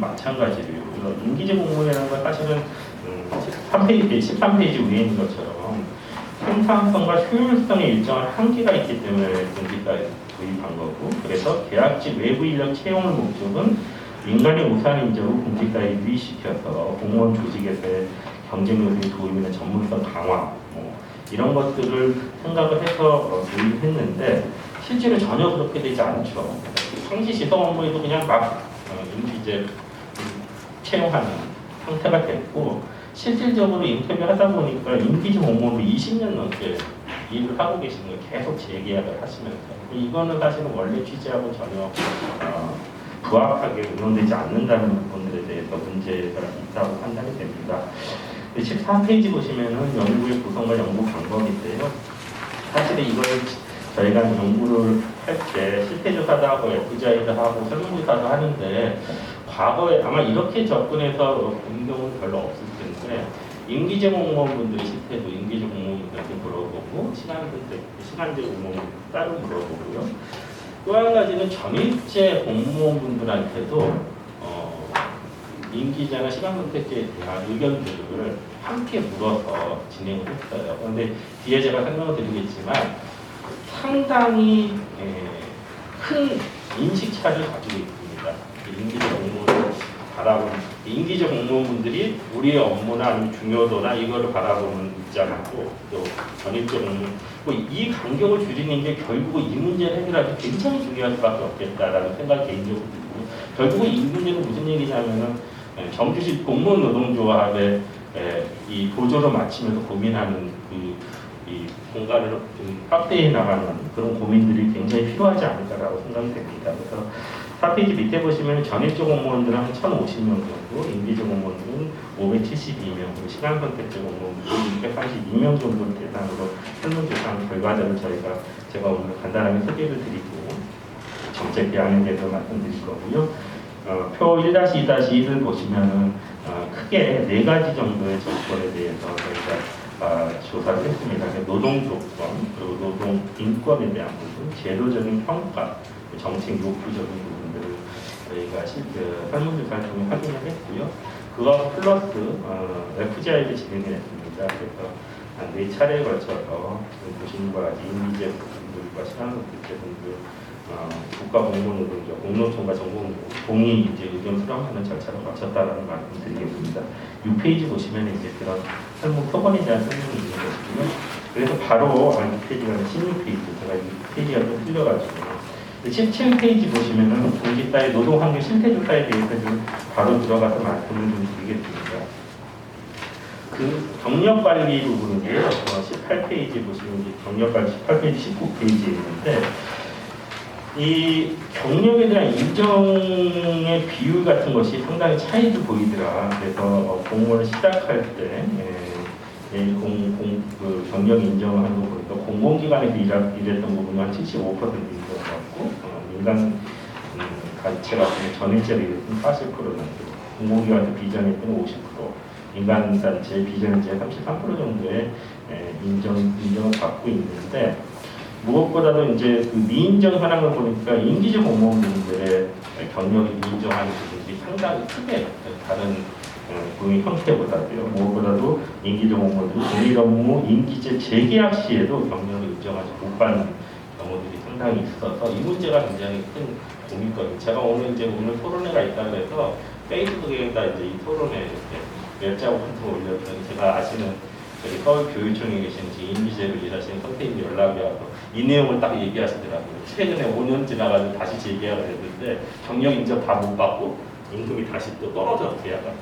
마찬가지로요. 임기제 공무원이라는 건 사실은 13페이지 위에 있는 것처럼 생산성과 효율성에 일정한 한계가 있기 때문에 공직사에 도입한 거고, 그래서 계약직 외부 인력 채용을 목적은 민간의 우수한 인재로 공직사에 유입시켜서 공무원 조직에서의 경쟁 요소의 도입이나 전문성 강화 이런 것들을 생각을 해서 도입했는데 실제로 전혀 그렇게 되지 않죠. 상시 지성 업무에도 그냥 막 임기제 채용하는 상태가 됐고, 실질적으로 인터뷰를 하다 보니까 임기제 공무원도 20년 넘게 일을 하고 계시는 걸 계속 재계약을 하시면서, 이거는 사실은 원래 취지하고 전혀 부합하게 운영되지 않는다는 부분들에 대해서 문제가 있다고 판단이 됩니다. 14페이지 보시면은 연구의 구성과 연구 방법인데요. 사실은 이걸 저희가 연구를 할 때 실태조사도 하고 FGI도 하고 설문조사도 하는데, 과거에 아마 이렇게 접근해서 본 경우는 별로 없을 텐데, 임기제 공무원분들의 실태도 임기제 공무원분들한테 물어보고, 시간제 공무원분들 따로 물어보고요. 또 한 가지는 전입제 공무원분들한테도 임기제나 시간선택제에 대한 의견들을 함께 물어서 진행을 했어요. 그런데 뒤에 제가 설명을 드리겠지만 상당히 큰 인식차를 가지고 있습니다. 임기제 공무원을 바라보는, 임기제 공무원분들이 우리의 업무나 아니면 중요도나 이거를 바라보는 입장하고, 또 전입제 공무원, 이 간격을 줄이는 게 결국은 이 문제를 해결하기 굉장히 중요할 수밖에 없겠다라는 생각이 개인적으로 들고, 결국은 이 문제는 무슨 얘기냐면은 정규직 공무원 노동조합의 이 보조를 맞추면서 고민하는 이 공간을 좀 확대해 나가는 그런 고민들이 굉장히 필요하지 않을까라고 생각이 됩니다. 그래서 4페이지 밑에 보시면 전입제 공무원들은 한 1,050명 정도, 임기제 공무원들은 572명, 시간선택제 공무원들은 632명 정도를 대상으로 설문조사한 결과들을 제가 오늘 간단하게 소개를 드리고 정책 개항에 대해서 말씀드릴 거고요. 표 1-2-1을 보시면은 크게 4가지 정도의 조건에 대해서 저희가 조사를 했습니다. 노동 조건, 그리고 노동 인권에 대한 부분, 제도적인 평가, 정책 욕구적인 부분들을 저희가 설문조사를 통해 확인을 했고요. 그거 플러스 FGI를 진행을 했습니다. 그래서 한 4차례에 걸쳐서 보시는 것 같이 임기제 분들과 시간선택제 분들, 국가공무노동조, 공노총과 전공부 동의 이제 의견 수렴하는 절차를 거쳤다라는 말씀드리겠습니다. 6페이지 보시면 이제 그런 설문 표본에 대한 설명이 있는 것이고요. 그래서 바로 6페이지가 16페이지, 제가 6페이지가 좀 틀려가지고 17페이지 보시면은 공직사의 노동환경 실태조사에 대해서 좀 바로 들어가서 말씀을 좀 드리겠습니다. 그 경력관리 부분인데요. 18페이지 보시면 이제 경력관리 18페이지, 19페이지에 있는데, 이 경력에 대한 인정의 비율 같은 것이 상당히 차이도 보이더라. 그래서 공무원을 시작할 때 그 경력 인정을 하는 거 보니까 공공기관에서 일했던 부분이 한 75%인 것 같고, 민간 단체 같은 전일제로 일했던 40%는 공공기관에서 비전일 때는 50%, 민간 단체 비전일제 33% 정도의 인정을 받고 있는데, 무엇보다도 이제 그 미인정 현황을 보니까 임기제 공무원분들의 경력을 인정하는 부분들이 상당히 크게 다른 고용 형태보다도요. 무엇보다도 임기제 공무원들이 공익 업무 임기제 재계약 시에도 경력을 인정하지 못 받는 경우들이 상당히 있어서 이 문제가 굉장히 큰 고민거든요. 제가 오늘 토론회가 있다고 해서 페이스북에다 이제 이 토론회 몇 자국 같은 거 올렸더니, 제가 아시는 저희 서울교육청에 계신 임기제를 일하시는 선생님이 연락이 와서 이 내용을 딱 얘기하시더라고요. 최근에 5년 지나가지고 다시 재계약을 했는데 경력 인정 다 못 받고 임금이 다시 또 떨어져 계약가.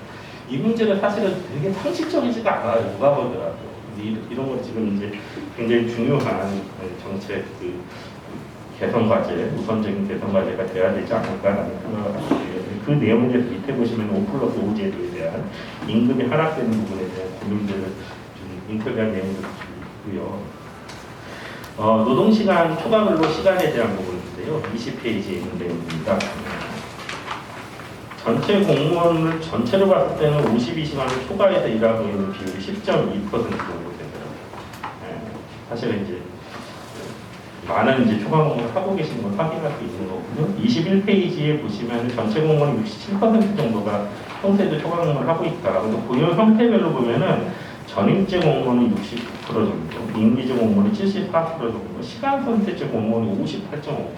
이 문제는 사실은 되게 상식적이지가 않아요. 누가 보더라도. 이런 거 지금 이제 굉장히 중요한 정책 개선 과제, 우선적인 개선 과제가 돼야 되지 않을까라는 생각을 합니다. 그 내용에 대해서 밑에 보시면 5+5 제도에 대한 임금이 하락되는 부분에 대한 고민들을 좀 인터뷰한 내용도 있고요. 노동시간 초과근로 시간에 대한 부분인데요. 20페이지에 있는 내용입니다. 전체 공무원을 전체로 봤을 때는 52시간을 초과해서 일하고 있는 비율이 10.2% 정도 되더라고요. 사실은 이제 많은 이제 초과 공모를 하고 계시는 걸 확인할 수 있는 거고요. 21페이지에 보시면 전체 공모는 67% 정도가 평소에도 초과 공모를 하고 있다. 그래서 고용 형태별로 보면은 전입제 공모는 69% 정도, 임기제 공모는 74% 정도, 시간 선택제 공모는 58.5%.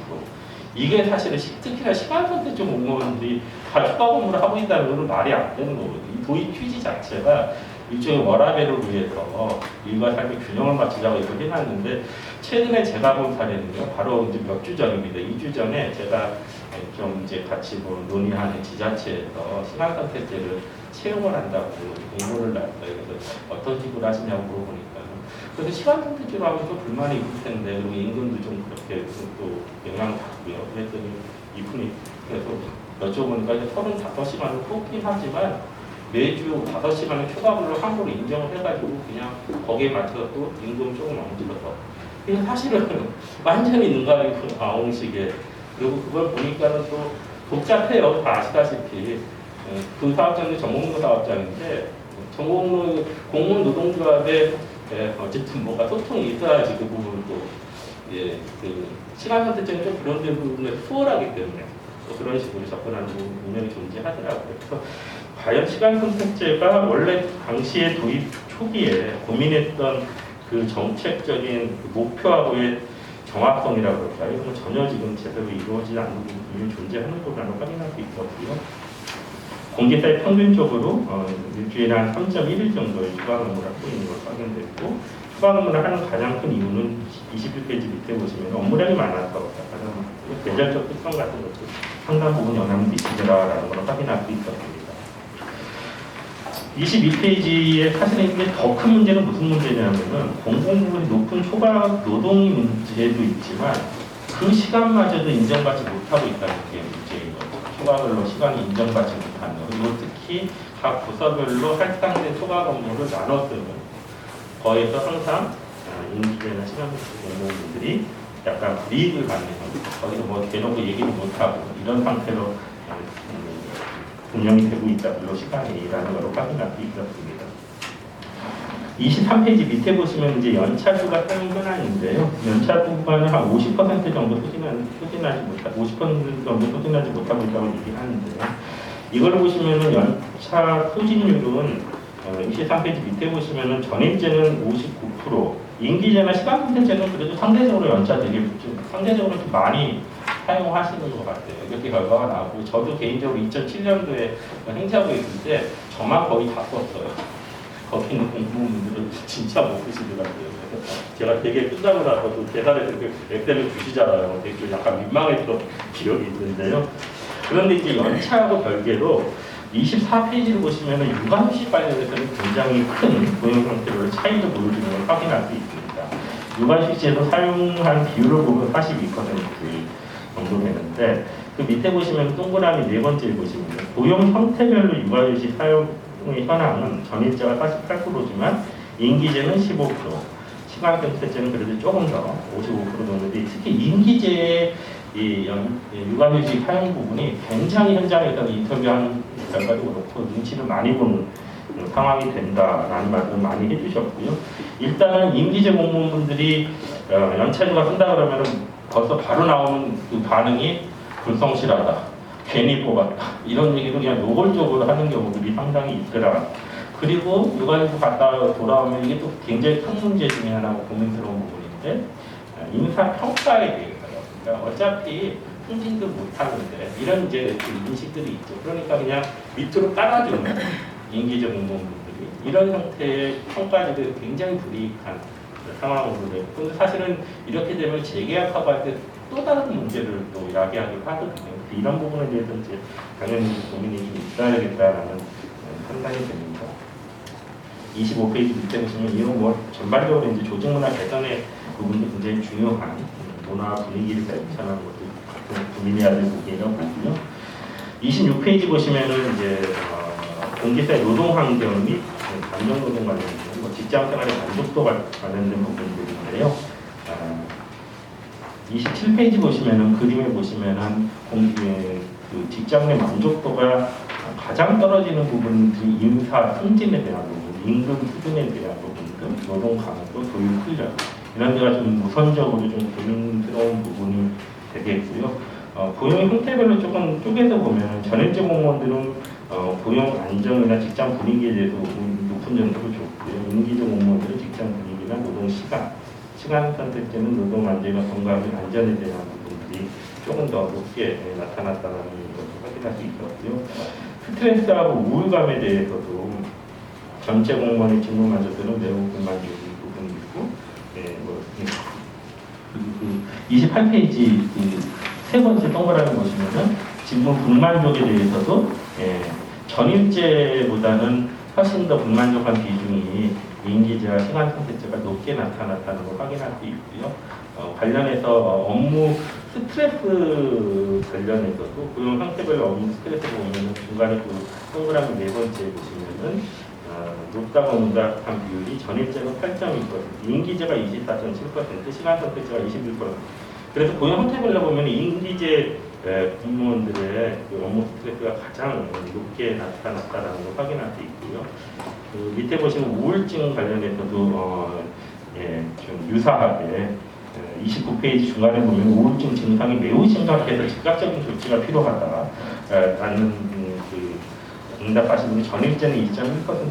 이게 사실은 특히나 시간 선택제 공무원들이 다 추가 공모를 하고 있다는 것은 말이 안 되는 거거든요. 이 도입 취지 자체가 일종의 워라밸을 위해서 일과 삶의 균형을 맞추자고 이걸 해놨는데, 최근에 제가 본 사례는요, 바로 이제 몇 주 전입니다. 2주 전에 제가 좀 이제 같이 뭐 논의하는 지자체에서 시간 선택제를 채용을 한다고 공고를 놨어요. 그래서 어떤 식으로 하시냐고 물어보니까, 그래서 시간 선택제로 하면 또 불만이 있을 텐데, 그리고 임금도 좀 그렇게 또 영향을 받고요. 그랬더니 이분이 그래서 여쭤보니까 이제 35시간을 뽑긴 하지만 매주 5시간을 추가로 함부로 인정을 해가지고 그냥 거기에 맞춰서 또 임금 조금 얹어서, 그냥 사실은 완전히 눈 가리고 나오는 식의, 그리고 그걸 보니까는 또 복잡해요. 다 아시다시피 그 사업장이 전공노 사업장인데, 전공노 공무원 노동조합에 어쨌든 뭔가 소통이 있어야지 그 부분을 또, 그 시간 선택제는 좀 그런 부분에 수월하기 때문에 또 그런 식으로 접근하는 부분이 분명히 존재하더라고요. 그래서 과연 시간 선택제가 원래 당시에 도입 초기에 고민했던 그 정책적인 목표하고의 정확성이라고 할까요? 이건 전혀 지금 제대로 이루어지지 않는 부분이 존재하는 것으로 확인할 수 있었고요. 공개사에 평균적으로 일주일에 한 3.1일 정도의 추가 근무를 하고 있는 것으로 확인됐고, 추가 근무를 하는 가장 큰 이유는 21페이지 밑에 보시면 업무량이 많아서 계절적 특성 같은 것도 상당 부분 영향을 미치더라라는 걸 확인할 수 있었습니다. 22페이지에 사실은 이게 더 큰 문제는 무슨 문제냐면은, 공공부문이 높은 초과 노동이 문제도 있지만 그 시간마저도 인정받지 못하고 있다는 게 문제인 거죠. 초과별로 시간이 인정받지 못하는 거. 그리고 특히 각 부서별로 할당된 초과 근무를 나눠 쓰는 거에서 항상 임기제나 시간 공무원들이 약간 불이익을 받는, 거기서 뭐 대놓고 얘기를 못하고 이런 상태로 운영이 되고 있다. 물론 시간이라는 걸 확인할 수 있었습니다. 23페이지 밑에 보시면 이제 연차 휴가 사용 현황인데요. 연차 휴가는 한 50% 정도 소진하지 못하고 50% 정도 소진하지 못하고 있다고 얘기하는데요. 이걸 보시면은 연차 소진율은 23페이지 밑에 보시면은 전입제는 59%, 임기제나 시간 선택제는 그래도 상대적으로 연차 되게 상대적으로 좀 많이 사용하시는 것 같아요. 이렇게 결과가 나오고, 저도 개인적으로 2007년도에 행사부에 있을 때 저만 거의 다 썼어요. 거기 있는 공무원분들은 진짜 못 쓰시더라고요. 그래서 제가 되게 끝나고 나서도 계산해서 엑셀을 주시잖아요. 되게 약간 민망했던 기억이 있는데요. 그런데 이제 연차하고 별개로 24페이지를 보시면 육아휴식 관련해서는 굉장히 큰 고용 형태로 차이를 보여주는 걸 확인할 수 있습니다. 육아휴식제도 사용한 비율을 보면 42% 정도 되는데, 그 밑에 보시면 동그라미 네 번째 보시면 고용 형태별로 육아휴식 사용의 현황은 전입제가 48%지만 임기제는 15%, 시간 선택제는 그래도 조금 더 55% 정도인데, 특히 임기제의 육아휴식 사용 부분이 굉장히 현장에서 인터뷰한 결과도 그렇고 눈치를 많이 보는 상황이 된다라는 말씀을 많이 해주셨고요. 일단은 임기제 공무원분들이 연차휴가 쓴다 그러면 벌써 바로 나오는 그 반응이 불성실하다, 괜히 뽑았다, 이런 얘기를 그냥 노골적으로 하는 경우들이 상당히 있더라. 그리고 육아휴가 갔다 돌아오면 이게 또 굉장히 큰 문제 중에 하나고 고민스러운 부분인데, 인사 평가에 대해서요. 그러니까 어차피 승진도 못하는데 이런 이제 인식들이 있죠. 그러니까 그냥 밑으로 깔아주는 임기제 공무원분들이 이런 형태의 평가들이 굉장히 불이익한 상황으로 되고, 근데 사실은 이렇게 되면 재계약하고 할 때 또 다른 문제를 또 야기하기도 하거든요. 이런 부분에 대해서 이제 당연히 고민이 좀 있어야겠다라는 판단이 됩니다. 25페이지 밑에 보시면 이런 뭐 전반적으로 이제 조직문화 개선의 부분도 굉장히 중요한 문화 분위기를 개선하는 것도 고민해야 될 부분이라고 보고요. 26페이지 보시면은 이제 공개사의 노동 환경 및 감정 노동 관련된 직장 생활의 만족도 관련된 부분들인데요. 27페이지 보시면은 그림에 보시면은 그 직장 내 만족도가 가장 떨어지는 부분들이 인사 승진에 대한 부분, 임금 수준에 대한 부분들, 노동 강도, 교육 훈련 이런 데가 좀 우선적으로 좀 고민스러운 부분이 되겠고요. 고용 형태별로 조금 쪼개서 보면 전입직 공무원들은 고용 안정이나 직장 분위기에 대해서 높은 점수를 줬고요. 임기직 공무원들은 직장 분위기나 노동 시간 선택제는 노동 안전과 건강 안전에 대한 부분들이 조금 더 높게 나타났다는 것을 확인할 수 있었고요. 스트레스하고 우울감에 대해서도 전체 공무원의 직무 만족도는 매우 불만족인 부분이 있고, 그리고 28페이지 세 번째 동그라미 보시면은 직무 불만족에 대해서도 전입제보다는 훨씬 더 불만족한 비중이 임기제와 시간 선택제가 높게 나타났다는 걸 확인할 수 있고요. 관련해서 업무 스트레스 관련해서도 고용 형태별로 업무 스트레스 보면은 중간에 그 동그라미 네 번째 보시면은 높다고 응답한 비율이 전입제가 8.2%, 임기제가 24.7%, 시간 선택제가 21%. 그래서 고용 형태별로 보면 임기제 공무원들의 그 업무 스트레스가 가장 높게 나타났다는 걸 확인할 수 있고요. 그 밑에 보시면 우울증 관련해서도 좀 유사하게 29페이지 중간에 보면 우울증 증상이 매우 심각해서 즉각적인 조치가 필요하다라는 그 응답하신 분이 전입제는 2.1%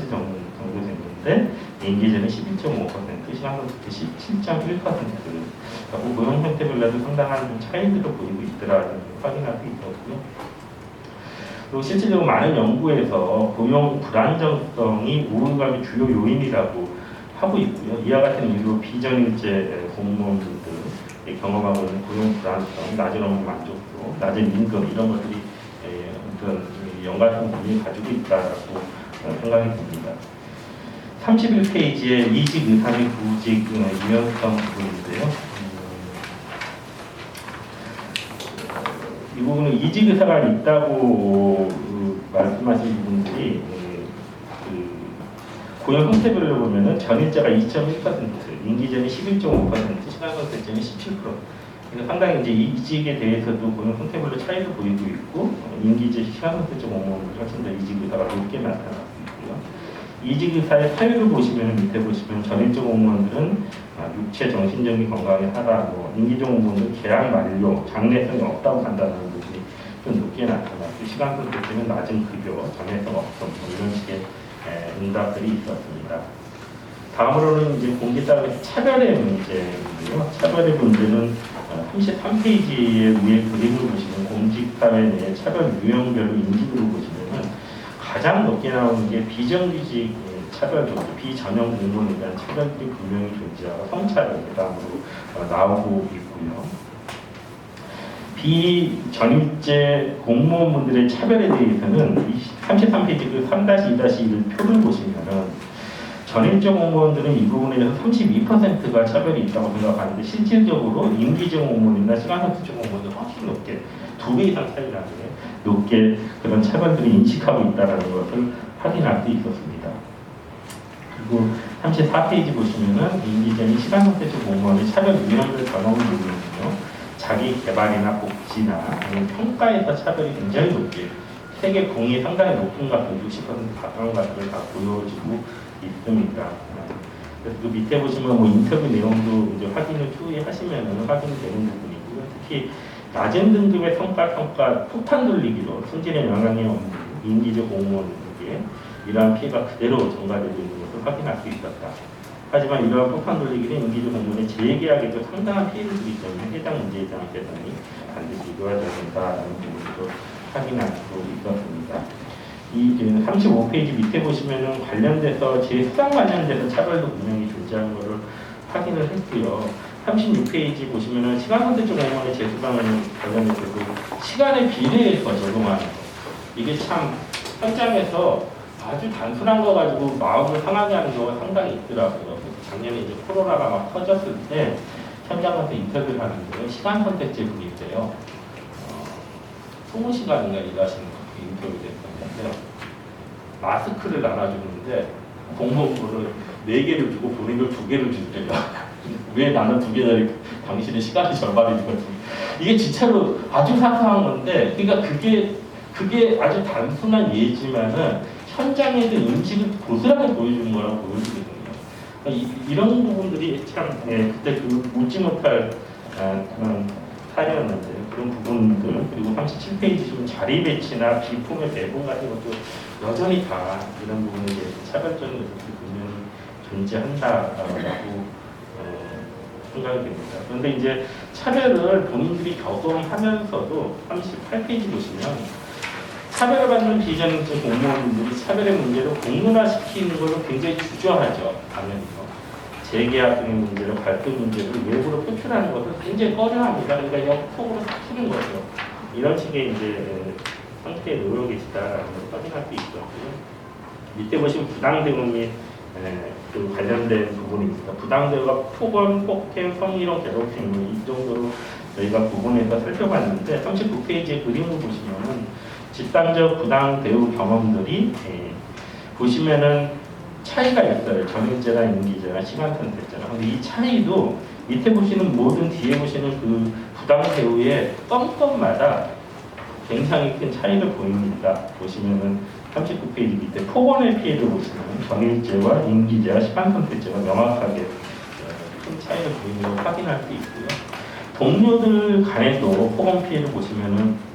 정도 됐는데 임기제는 11.5%, 시간 선택제 17.1%. 그리고 고용 형태별로도 상당한 좀 차이들을 보이고 있더라는 걸 확인할 수 있었고요. 그리고 실질적으로 많은 연구에서 고용 불안정성이 우울감의 주요 요인이라고 하고 있고요. 이와 같은 이유로 비전입제 공무원들이 경험하고 있는 고용 불안성, 낮은 업무 만족도, 낮은 임금 이런 것들이 어떤 연관성을 가지고 있다고 생각이 듭니다. 31페이지에 이직 의사 및 구직 유연성 부분인데요. 이 부분은 이직 의사가 있다고 말씀하신 부분들이 고용 형태별로 보면은 전입제가 2.1%, 임기제는 11.5%, 시간 선택제는 17%. 그래서 상당히 이제 이직에 대해서도 고용 형태별로 차이를 보이고 있고, 임기제, 시간 선택제 공무원들이 훨씬 더 이직 의사가 높게 나타나고 있고요. 이직 의사의 사유를 보시면 밑에 보시면 전입제 공무원들은 육체, 정신적인 건강에 하락, 임기제 공무원들은 계약 만료, 장래성이 없다고 판단하는 것이 좀 높게 나타났고, 시간 선택제는 낮은 급여, 장래성 없음 이런 식의 응답들이 있었습니다. 다음으로는 이제 공개 따르는 차별의 문제인데요. 차별의 문제는 33페이지의 위에 그림을 보시면 공직사회 내 차별 유형별로 인지도를 보시면은 가장 높게 나오는 게 비정규직 차별 정도, 비전형 공무원에 대한 차별들이 분명히 존재하고 성차별 그 다음으로 나오고 있고요. 비전입제 공무원분들의 차별에 대해서는 33페이지 그 3-2-1 표를 보시면은 전입제 공무원들은 이 부분에 대해서 32%가 차별이 있다고 생각하는데 실질적으로 임기제 공무원이나 시간 선택제 공무원들은 훨씬 높게 2배 이상 차이가 높게 그런 차별들을 인식하고 있다는 것을 확인할 수 있었습니다. 그리고 34페이지 보시면은 임기제는 시간 선택제 공무원의 차별 유형을 전하는 부분이고요. 자기 개발이나 복지나 아니면 평가에서 차별이 굉장히 높게 세계 공이 상당히 높은 것들 60% 가까운 것들을 다 보여지고 있습니다. 그래서 그 밑에 보시면 인터뷰 내용도 이제 확인을 추후에 하시면 확인이 되는 부분이고요. 특히 낮은 등급의 평가 폭탄 돌리기로 승진에 영향이 없는 임기제 공무원에게 이러한 피해가 그대로 전가되고 있는 것을 확인할 수 있었다. 하지만 이러한 폭탄 돌리기는 임기제 공무원의 재계약에도 상당한 피해를 주기 때문에 해당 문제에 대한 개선이 반드시 이루어져야 된다는 부분도 확인할 수 있었습니다. 이 35페이지 밑에 보시면은 관련돼서 재수당 관련돼서 차별도 분명히 존재하는 것을 확인을 했고요. 36페이지 보시면은 시간 선택제 공무원의 재수당을 관련해서도 시간의 비례해서 적용하는 거. 이게 참 현장에서 아주 단순한 거 가지고 마음을 상하게 하는 경우가 상당히 있더라고요. 작년에 이제 코로나가 막 터졌을 때 현장 가서 인터뷰를 하는데요. 시간 선택제 분인데요. 20시간인가 일하시는 인터뷰 됐었는데 마스크를 나눠주는데 공무원분을 4개를 주고 본인을 2개를 주더래요. 왜 나는 2개짜리 당신의 시간이 절반이 거지. 이게 진짜로 아주 사소한 건데 그러니까 그게 아주 단순한 예지만은 현장에서 음식을 고스란히 보여주는 거라고 보여주거든요. 이런 부분들이 참 그때 그 웃지 못할 그런 사례였는데 그런 부분들 그리고 37페이지 좀 자리 배치나 비품의 배분 같은 것도 여전히 다 이런 부분에 대해서 차별적인 것들이 분명히 존재한다라고 생각이 됩니다. 그런데 이제 차별을 본인들이 경험하면서도 38페이지 보시면 차별을 받는 비전직 공무원들이 차별의 문제를 공론화시키는 것을 굉장히 주저하죠. 당연히요. 재계약 등의 문제를 발표 문제를 외부로 표출하는 것을 굉장히 꺼려합니다. 그러니까 역폭으로 푸는 거죠. 이런 식의 이제 상태에 놓여 계시다라는 걸 확인할 수 있었고요. 밑에 보시면 부당 대응 및 그 관련된 부분이 있습니다. 부당 대우가 폭언, 폭행, 성희롱, 괴롭힘 이 정도로 저희가 부분에서 살펴봤는데 39페이지의 그림을 보시면은 집단적 부당 대우 경험들이 보시면은 차이가 있어요. 전일제나 임기제나 시간 선택제나. 근데 이 차이도 밑에 보시는 모든 뒤에 보시는 그 부당 대우의 건건마다 굉장히 큰 차이를 보입니다. 보시면은 39페이지 밑에 폭언의 피해를 보시면 전일제와 임기제와 시간 선택제가 명확하게 큰 차이를 보이는 걸 확인할 수 있고요. 동료들 간에도 폭언 피해를 보시면은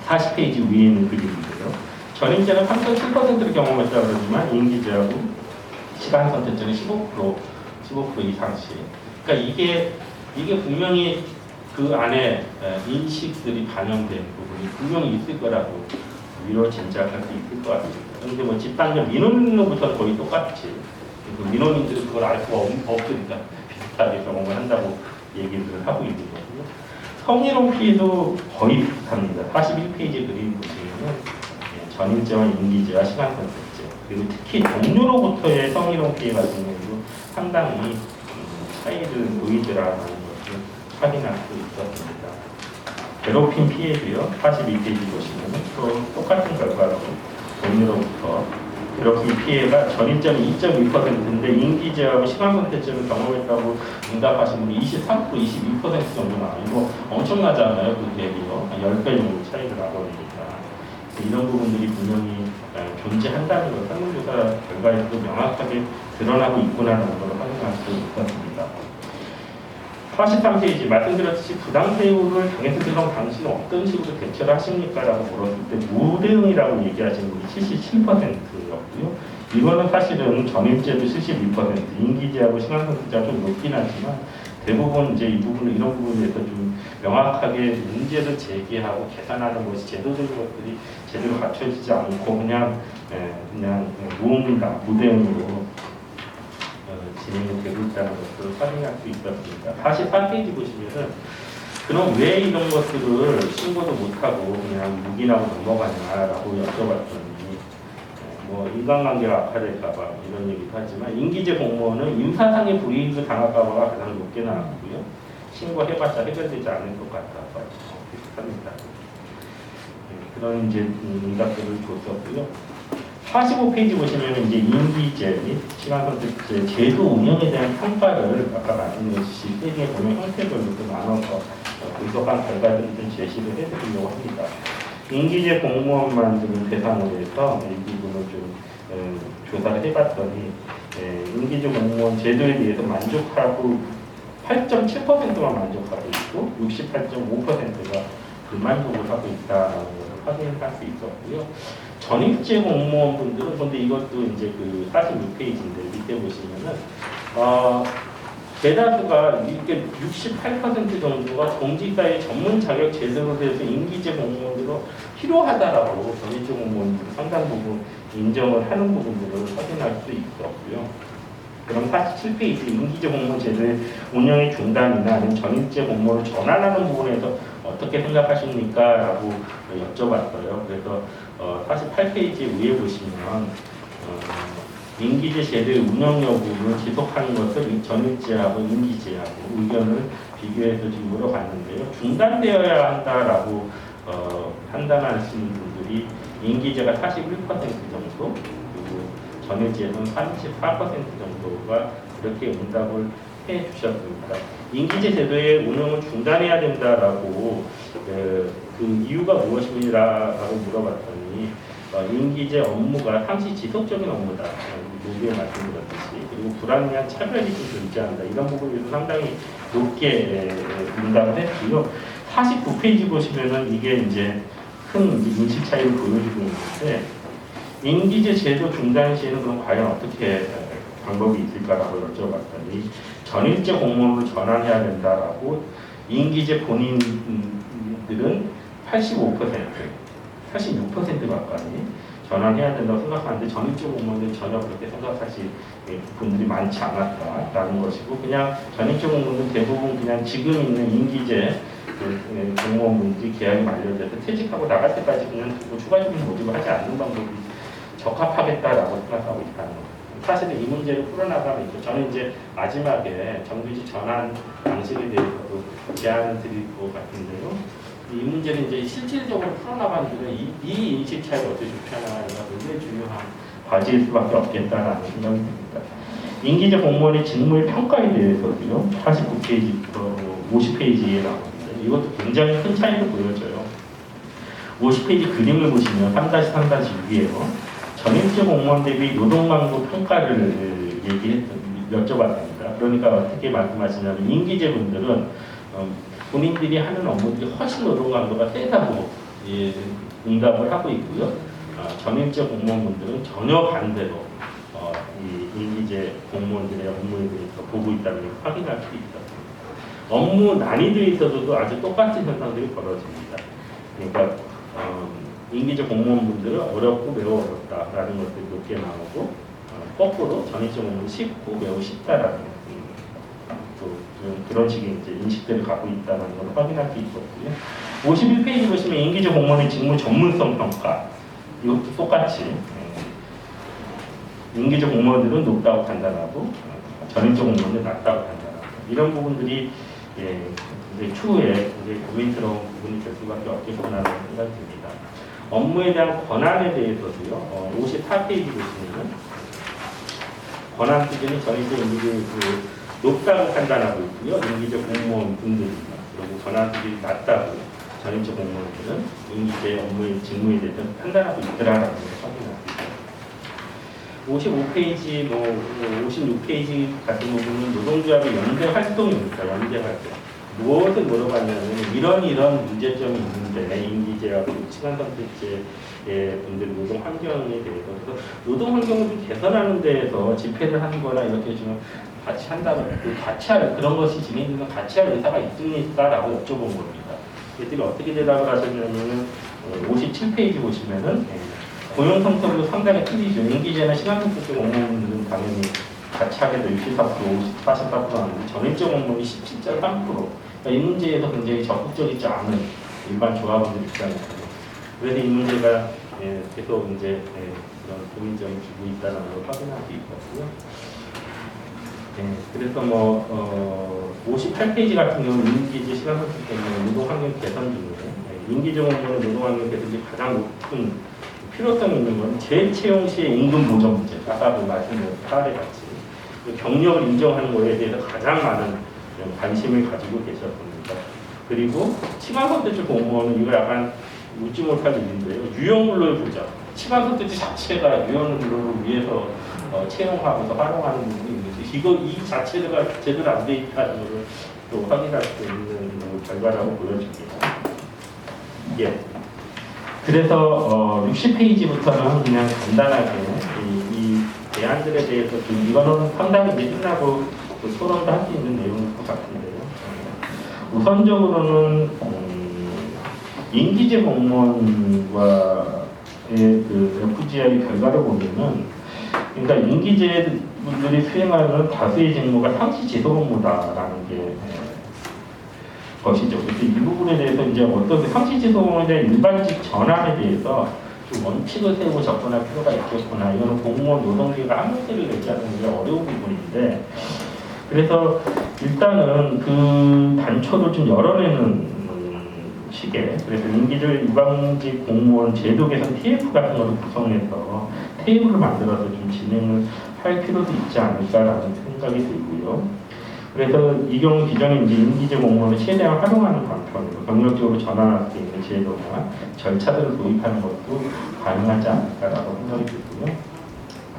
40페이지 위에 있는 그림인데요. 전임제는 3.7%를 경험했다고 그러지만 임기제하고 시간 선택제는 15% 이상씩. 그러니까 이게 분명히 그 안에 인식들이 반영된 부분이 분명히 있을 거라고 위로 짐작할 수 있을 것 같습니다. 그런데 뭐 집단적 민원인으로부터 거의 똑같이 그 민원인들은 그걸 알 수가 없으니까 비슷하게 경험을 한다고 얘기를 하고 있는 거고요. 성희롱 피해도 거의 비슷합니다. 41페이지 그림 보시면 전임제와 임기제와 시간 선택제 그리고 특히 동료로부터의 성희롱 피해 같은 경우도 상당히 차이를 보이더라라는 것을 확인할 수 있었습니다. 괴롭힘 피해도요. 42페이지 보시면 또 똑같은 결과로 동료로부터 괴롭힘 피해가 전임제는 2.2%인데 임기제하고 시간 선택제를 경험했다고 응답하신 분이 23%, 22% 정도 나와요. 이거 엄청나잖아요. 그 대비요. 10배 정도 차이가 나버리니까. 이런 부분들이 분명히 존재한다는 걸 설문조사 결과에서도 명확하게 드러나고 있구나라는 걸 확인할 수 있었습니다. 43페이지 말씀드렸듯이 부당 대우를 당해서들은 당신은 어떤 식으로 대처를 하십니까? 라고 물었을 때 무대응이라고 얘기하시는 분이 77%였고요. 이거는 사실은 전임제도 72%, 임기제하고 시간선택제가 좀 높긴 하지만 대부분 이제 이 부분을 이런 부분에 대해서 좀 명확하게 문제를 제기하고 개선하는 것이 제도적인 것들이 제대로 갖춰지지 않고 그냥 무대응으로 진행이 되고 있다는 것을 확인할 수 있었습니다. 48페이지 보시면은 그럼 왜 이런 것들을 신고도 못하고 그냥 묵인하고 넘어가냐라고 여쭤봤더니 뭐 인간관계가 악화될까봐 이런 얘기도 하지만 임기제 공무원은 인사상의 불이익을 당할까봐가 가장 높게 나왔고요. 신고해봤자 해결되지 않을 것 같다고 비슷합니다. 그런 이제 응답들을 줬었고요. 45페이지 보시면 이제 임기제 및 시간선택제 제도 운영에 대한 평가를 아까 말씀드렸듯이 세개 보면 형태별로 또 나눠서 분석한 결과들을 좀 제시를 해드리려고 합니다. 임기제 공무원만들을 대상으로 해서 이 부분을 좀 조사를 해봤더니 임기제 공무원 제도에 대해서 만족하고 8.7%만 만족하고 있고 68.5%가 불만족을 하고 있다는 것을 확인할 수 있었고요. 전입제 공무원분들은 근데 이것도 이제 그 46페이지인데 밑에 보시면은 대다수가 이렇게 68% 정도가 공직자의 전문 자격 제대로 돼서 임기제 공무원으로 필요하다라고 전입제 공무원들 상당 부분 인정을 하는 부분들을 확인할 수 있었고요. 그럼 47페이지 임기제 공무원 제도의 운영의 중단이나 아니면 전입제 공무원을 전환하는 부분에서 어떻게 생각하십니까? 라고 여쭤봤어요. 그래서 48페이지 위에 보시면 임기제 제도의 운영 여부를 지속하는 것을 전입제하고 임기제하고 의견을 비교해서 지금 물어봤는데요. 중단되어야 한다라고 판단하시는 분들이 임기제가 41% 정도, 그리고 전입제는 34% 정도가 이렇게 응답을 해주셨습니다. 임기제 제도의 운영을 중단해야 된다라고 그 이유가 무엇입니다라고 물어봤더니 인기제 업무가 상시 지속적인 업무다. 노비에 말씀드렸듯이. 그리고 불합리한 차별이 좀 존재한다. 이런 부분에서 상당히 높게 응답을 했고요. 49페이지 보시면은 이게 이제 큰 인식 차이를 보여주고 있는데, 인기제 제도 중단 시에는 그럼 과연 어떻게 방법이 있을까라고 여쭤봤더니, 전일제 공무원으로 전환해야 된다라고 인기제 본인들은 86% 가까이 전환해야 된다고 생각하는데, 전일제 공무원들은 전혀 그렇게 생각하실 분들이 많지 않았다라는 것이고, 그냥 전일제 공무원들은 대부분 그냥 지금 있는 인기제 공무원분들이 계약이 만료돼서 퇴직하고 나갈 때까지 그냥 추가적인 모집을 하지 않는 방법이 적합하겠다라고 생각하고 있다는 겁니다. 사실은 이 문제를 풀어나가면 있고, 저는 이제 마지막에 정규직 전환 방식에 대해서도 제안을 드릴 것 같은데요. 이 문제를 이제 실질적으로 풀어나가는 데는 이 인식 차이를 어떻게 좁혀나가는가 굉장히 중요한 과제일 수밖에 없겠다라는 생각이 듭니다. 인기제 공무원의 직무의 평가에 대해서도요, 49페이지부터 50페이지에 나옵니다. 이것도 굉장히 큰 차이를 보여줘요. 50페이지 그림을 보시면 3-3-6이에요. 전일제 공무원 대비 노동강도 평가를 여쭤봤습니다. 그러니까 어떻게 말씀하시냐면, 인기제 분들은 본인들이 하는 업무들이 훨씬 노동강도가 세다고 응답을 하고 있고요. 전일제 공무원분들은 전혀 반대로 이 인기제 공무원들의 업무에 대해서 보고 있다는 걸 확인할 수 있습니다. 업무 난이도에 있어서도 아주 똑같은 현상들이 벌어집니다. 그러니까 인기제 공무원분들은 어렵고 매우 어렵다라는 것들이 높게 나오고, 거꾸로 전일제 공무원은 쉽고 매우 쉽다라는 그런 식의 이제 인식들을 갖고 있다는 걸 확인할 수 있었고요. 51페이지 보시면 인기제 공무원의 직무 전문성 평가, 이것도 똑같이 인기제 공무원들은 높다고 판단하고 전일제 공무원은 낮다고 판단하고, 이런 부분들이 이제 추후에 이제 고민스러운 부분이 될 수밖에 없겠구나라는 생각이 듭니다. 업무에 대한 권한에 대해서도요. 54페이지 보시면은 권한 수준이 전일제 인기제 높다고 판단하고 있고요. 인기제 공무원 분들입니다. 그리고 권한 수준이 낮다고 전일제 공무원들은 인기제 업무의 직무에 대해서 판단하고 있더라라는 걸 확인할 수 있습니다. 55페이지, 56페이지 같은 부분은 노동조합의 연대 활동입니다. 연대 활동. 무엇을 물어봤냐면, 이런 문제점이 있는데, 인기제하고 시간선택제 분들 노동 환경에 대해서, 그래서 노동 환경을 좀 개선하는 데에서 집회를 하는 거나 이렇게 좀 같이 한다면, 같이 할, 그런 것이 진행되면 같이 할 의사가 있습니까? 라고 여쭤본 겁니다. 이들이 어떻게 대답을 하셨냐면, 57페이지 보시면은, 고용 성격도 상당히 틀리죠. 인기제나 시간선택제 공무원들은 당연히 같이 하게 될 64%, 44% 하는데, 전일제 공무원이 17.3%. 그러니까 이 문제에서 굉장히 적극적이지 않은 일반 조합원들 입장에서는. 그래서 이 문제가 계속 이제 그런 고민점을 주고 있다는 걸 확인할 수 있었고요. 그래서 58페이지 같은 경우는 인기제 시간선택 때문에 노동환경 개선 중에 인기제 공무원의 노동환경 개선이 가장 높은 필요성이 있는 건 재채용 시의 임금 보전 문제. 아까도 말씀드린 사례 같이 경력을 인정하는 것에 대해서 가장 많은 관심을 가지고 계셨습니다. 그리고 시간선택제 공무원은 이거 약간 웃지 못할 일인데요. 유형근로의 보장. 시간선택제 자체가 유형근로를 위해서 채용하면서 활용하는 부분이 있는데, 이 자체가 제대로 안 돼 있다는 것을 또 확인할 수 있는 결과라고 보여집니다. 예. 그래서 60페이지부터는 그냥 간단하게 이 대안들에 대해서 좀, 이거는 상당히 이제 끝나고 토론도 할 수 있는 내용일 것 같은데요. 우선적으로는 인기제 공무원과의 그 FGI 결과를 보면은, 그러니까 인기제 분들이 수행하는 다수의 직무가 상시 지속 업무다라는 게 것이죠. 그래서 이 부분에 대해서 이제 어떻게 상시 지속 업무에 대한 일반직 전환에 대해서 좀 원칙을 세우고 접근할 필요가 있겠구나. 이거는 공무원 노동계가 합의를 내지 않는 게 어려운 부분인데, 그래서 일단은 그 단초를 좀 열어내는 시기에, 그래서 인기제 일반직 공무원 제도 개선 TF 같은 것을 구성해서 테이블을 만들어서 좀 진행을 할 필요도 있지 않을까라는 생각이 들고요. 그래서 이 경우 기존에 이제 인기제 공무원을 최대한 활용하는 방편으로 병력적으로 전환할 수 있는 제도나 절차들을 도입하는 것도 가능하지 않을까라고 생각이 들고요.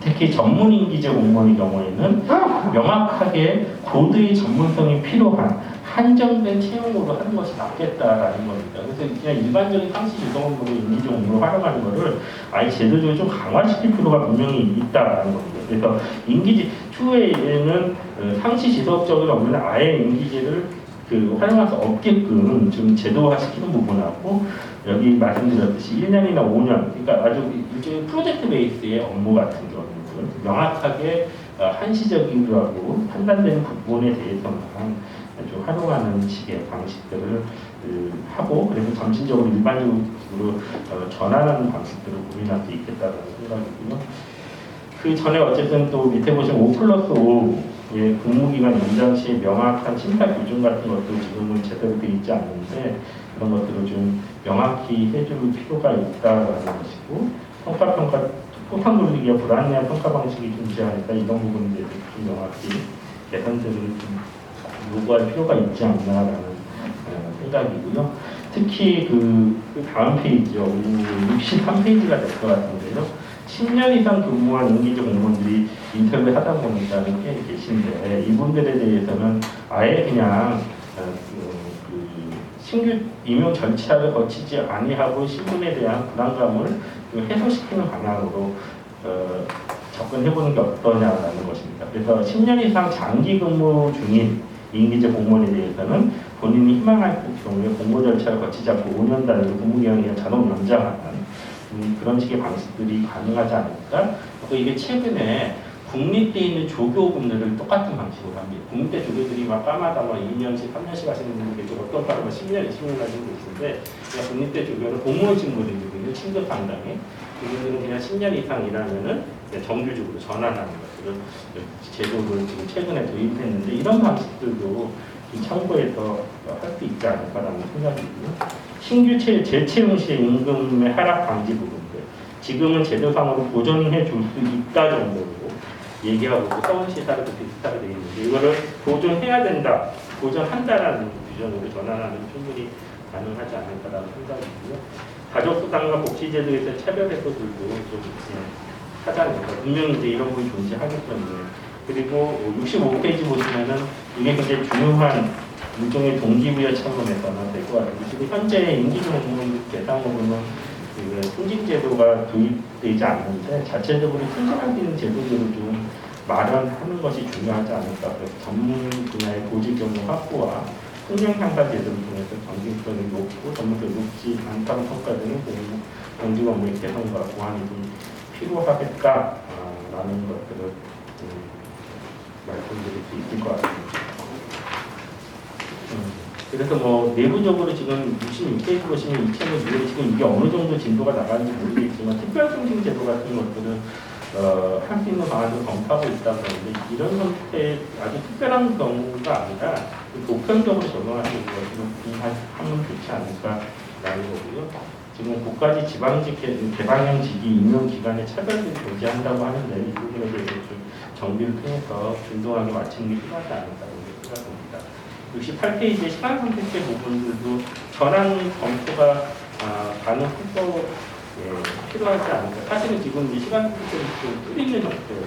특히 전문 인기제 공무원의 경우에는 명확하게 고도의 전문성이 필요한 한정된 채용으로 하는 것이 낫겠다라는 겁니다. 그래서 그냥 일반적인 상시 유동으로 인기제 공무원을 활용하는 것을 아예 제도적으로 좀 강화시킬 필요가 분명히 있다라는 겁니다. 그래서 인기제 추후에는 상시 지속적으로 없는 아예 인기제를 활용할 수 없게끔 좀 제도화시키는 부분하고 여기 말씀드렸듯이 1년이나 5년, 그러니까 아주 일종의 프로젝트 베이스의 업무 같은 경우는 명확하게 한시적이라고 판단되는 부분에 대해서만 좀 활용하는 식의 방식들을 하고 그래서 점진적으로 일반적으로 전환하는 방식들을 고민할 수 있겠다는 생각이고요. 그 전에 어쨌든 또 밑에 보시면 5+5의 근무기간 연장 시에 명확한 심사 기준 같은 것도 지금은 제대로 되어 있지 않는데 그런 것들을 좀 명확히 해줄 필요가 있다라는 것이고 성과평가 폭탄 돌리기와 불합리한 평가 방식이 존재하니까 이런 부분에 대해서 좀 명확히 개선들을 좀 요구할 필요가 있지 않나라는 생각이고요. 특히 그 다음 페이지요. 63페이지가 될 것 같은데요. 10년 이상 근무한 인기제 공무원들이 인터뷰를 하다 보니까 꽤 계신데 이분들에 대해서는 아예 그냥 신규 임용 절차를 거치지 아니하고 신분에 대한 불안감을 해소시키는 방향으로 접근해보는 게 어떠냐라는 것입니다. 그래서 10년 이상 장기 근무 중인 인기제 공무원에 대해서는 본인이 희망할 경우에 공모 절차를 거치지 않고 5년 단위로 근무기간을 자동 연장하는 그런 식의 방식들이 가능하지 않을까? 그리고 이게 최근에 국립대에 있는 조교분들을 똑같은 방식으로 합니다. 국립대 조교들이 막 까마다 2년씩, 3년씩 하시는 분들 계시고 어떤 과는 10년, 20년 하시는 분 계신데 국립대 조교는 공무원 직무들이거든요. 친급 상당히. 그분들은 그냥 10년 이상 일하면은 정규직으로 전환하는 것들을 제도를 지금 최근에 도입했는데 이런 방식들도 참고해서 할 수 있지 않을까라는 생각이고요. 신규 재채용 시의 임금의 하락 방지 부분들 지금은 제도상으로 보존해 줄 수 있다 정도로 얘기하고 있고 서울시사도 비슷하게 되어 있는데 이거를 보존해야 된다, 보존한다라는 규정으로 전환하는 충분히 가능하지 않을까라는 생각이고요. 가족수당과 복지제도에서 차별해서들도 좀 하자는 거 분명히 이제 이런 부분이 존재하기 때문에 그리고 65페이지 보시면은 이게 굉장히 중요한 일종의 동기부여 차원에서는 될 것 같아요. 지금 현재 임기중 공무원 대상으로는 승진제도가 도입되지 않는데 자체적으로 승진할 수 있는 제도들을 좀 마련하는 것이 중요하지 않을까. 그래서 전문 분야의 보직 경로 확보와 흥령 향상 제도를 통해서 경쟁성이 높고 전문성이 높지 않다는 평가되는 공직 업무의 개선과 보완이 좀 필요하겠다라는 것들을 말씀드릴 수 있을 것 같습니다. 그래서 뭐 내부적으로 지금 66페이지 보시면 이 책을 위에 지금 이게 어느 정도 진도가 나가는지 모르겠지만 특별승진 제도 같은 것들은 할 수 있는 방안을 검토하고 있다고 하는데 이런 형태의 아주 특별한 경우가 아니라 보편적으로 적용하는 것으로 하면 좋지 않을까라는 거고요. 지금 국가직 지방직 개방형 직위 임용 기간에 차별이 존재한다고 하는데 이 부분에 대해서 좀 정비를 통해서 균등하게 맞추는 게 필요하지 않을까라는 생각합니다. 68페이지의 시간 선택제 부분들도 전환 검토가 가능해서 필요하지 않을까. 사실은 지금 이 시간 선택제를 좀 뚫리는 형태로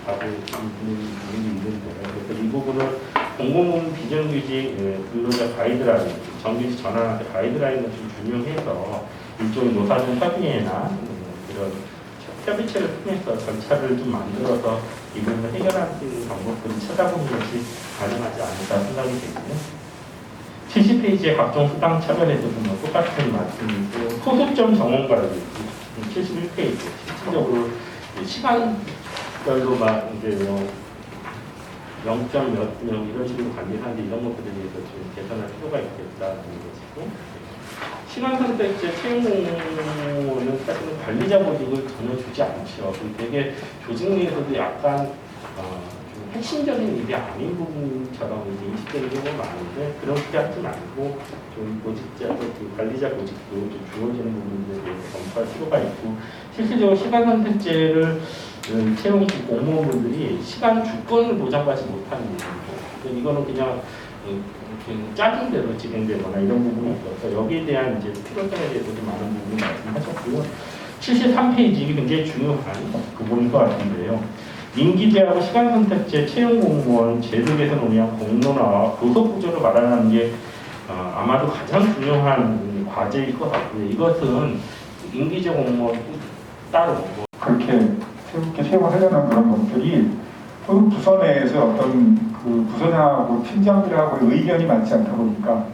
가고 있는 부분이 있는데 그래서 이 부분을 공공부문 비정규직 근로자 가이드라인, 정규직 전환할 때 가이드라인을 좀 준용해서 일종의 노사정 협의회나 이런 협의체를 통해서 절차를 좀 만들어서 이 부분을 해결할 수 있는 방법들을 찾아보는 것이 가능하지 않을까 생각이 되고요. 70페이지의 각종 수당 차별에도 보면 똑같은 말씀이고 소속점 정원관리 71페이지 실질적으로 시간별로 막 이제 뭐 0점 몇 명 이런 식으로 관리하는데 이런 것들에 대해서 좀 개선할 필요가 있겠다는 것이고 시간 선택제 채용 공무원은 사실은 관리자 보직을 전혀 주지 않죠. 되게 조직 내에서도 약간 좀 핵심적인 일이 아닌 부분처럼 이제 인식되는 경우가 많은데 그렇게 하지 말고 좀 보직자, 관리자 보직도 좀 주어지는 부분들에 대해서 검토할 필요가 있고 실질적으로 시간 선택제를 채용 공무원분들이 시간 주권을 보장받지 못하는 부분도 이거는 그냥 짜진 대로 진행되거나 이런 부분이 있어서 여기에 대한 이제 필요성에 대해서도 많은 부분을 말씀하셨고요. 73페이지 굉장히 중요한 부분인 것 같은데요. 임기제하고 시간선택제 채용공무원 제도 개선을 위한 공론화와 교섭 구조를 마련하는 게 아마도 가장 중요한 과제일 것 같고요. 이것은 임기제 공무원 따로 그렇게 새롭게 채용을 하려는 그런 것들이 또 부서 내에서 어떤 그 부서장하고 팀장들하고 의견이 맞지 않다 보니까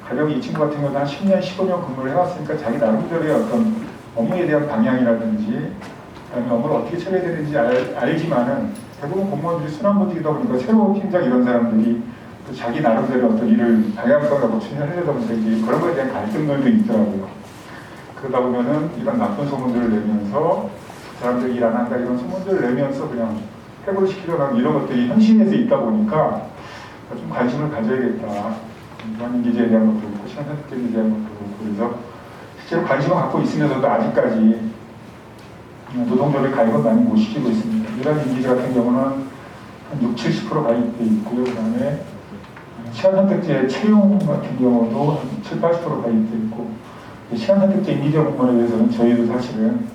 가령 이 친구 같은 경우는 한 10년, 15년 근무를 해왔으니까 자기 나름대로의 어떤 업무에 대한 방향이라든지 그다음에 업무를 어떻게 처리해야 되는지 알지만은 대부분 공무원들이 순환보직이다 보니까 새로운 팀장 이런 사람들이 또 자기 나름대로 어떤 일을 방향성을 고치려 하려다 보니까 이제 그런 거에 대한 갈등들도 있더라고요. 그러다 보면은 이런 나쁜 소문들을 내면서 사람들이 일 안 한다 이런 소문들을 내면서 그냥 해고를 시키려는 이런 것들이 현실에서 있다 보니까 좀 관심을 가져야겠다. 무한임기제에 대한 것도 그렇고 시간선택제에 대한 것도 그렇고 그래서 실제로 관심을 갖고 있으면서도 아직까지 노동조합의 가입은 많이 못 시키고 있습니다. 무한임기제 같은 경우는 한 60, 70% 가입돼 있고요. 그 다음에 시간선택제 채용 같은 경우도 한 7, 80% 가입돼 있고 시간선택제 임기제 공무원에 대해서는 저희도 사실은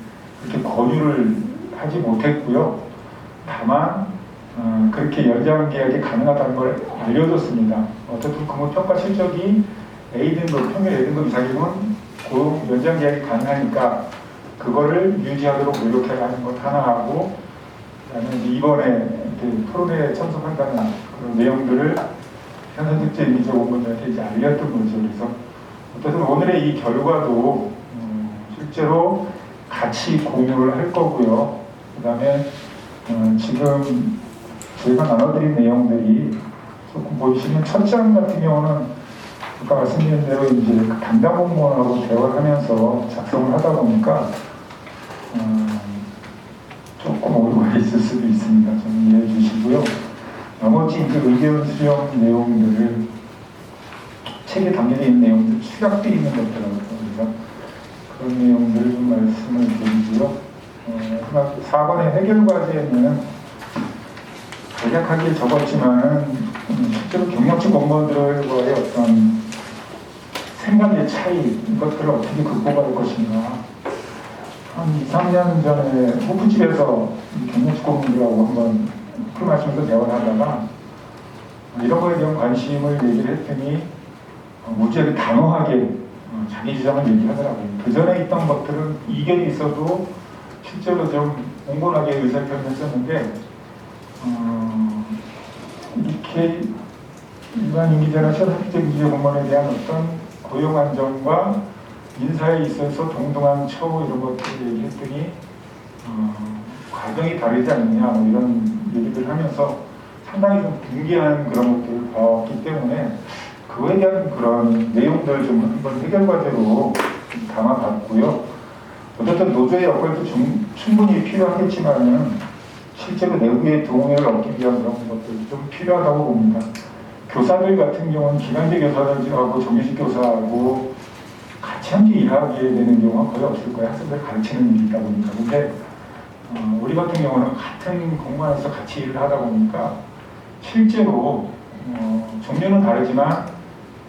그렇게 권유를 하지 못했고요. 다만 그렇게 연장 계약이 가능하다는 걸 알려줬습니다. 어쨌든 근무평가 실적이 A등급, 평균 A등급 이상이면 고용 연장 계약이 가능하니까 그거를 유지하도록 노력해야 하는 것 하나 하고 그다음에 이제 이번에 토론회에 참석한다는 그런 내용들을 현선택제 임기제 공무원들한테 이제 알렸던 거죠. 그래서 어쨌든 오늘의 이 결과도 실제로 같이 공유를 할 거고요. 그 다음에 지금 저희가 나눠드린 내용들이 조금 보시면 첫 장 같은 경우는 아까 말씀드린 대로 이제 담당 공무원하고 대화를 하면서 작성을 하다 보니까 조금 오류가 있을 수도 있습니다. 좀 이해해 주시고요. 나머지 이제 의견 수렴 내용들을 책에 담겨져 있는 내용들 축약되어 있는 것들하고 그래서 그런 내용들을 좀 말씀을 드리고요. 4번의 해결 과제는 간략하게 적었지만 실제로 경력직 공무원들과의 어떤 생각의 차이 이것들을 어떻게 극복할 것인가 한 2, 3년 전에 호프집에서 경력직 공무원들하고 한번 술 마시면서 대화를 하다가 이런 거에 대한 관심을 얘기를 했더니 무지하게 단호하게 자기 주장을 얘기하더라고요. 그 전에 있던 것들은 이견이 있어도 실제로 좀 온건하게 의사표현을 했었는데 이렇게 일반 임기제나 시험선택제 임기제 공무원에 대한 어떤 고용 안정과 인사에 있어서 동등한 처우 이런 것들을 얘기했더니 과정이 다르지 않느냐 뭐 이런 얘기를 하면서 상당히 좀 붕괴한 그런 것들을 봤기 때문에 그거에 대한 그런 내용들을 좀 한번 해결 과제로 담아봤고요. 어쨌든 노조의 역할도 충분히 필요하겠지만은 실제로 내부의 동의를 얻기 위한 그런 것들이 좀 필요하다고 봅니다. 교사들 같은 경우는 기간제 교사들하고 정규직 교사하고 같이 함께 일하게 되는 경우가 거의 없을 거예요. 학생들 가르치는 일이 있다 보니까. 근데 우리 같은 경우는 같은 공간에서 같이 일을 하다 보니까 실제로 종류는 다르지만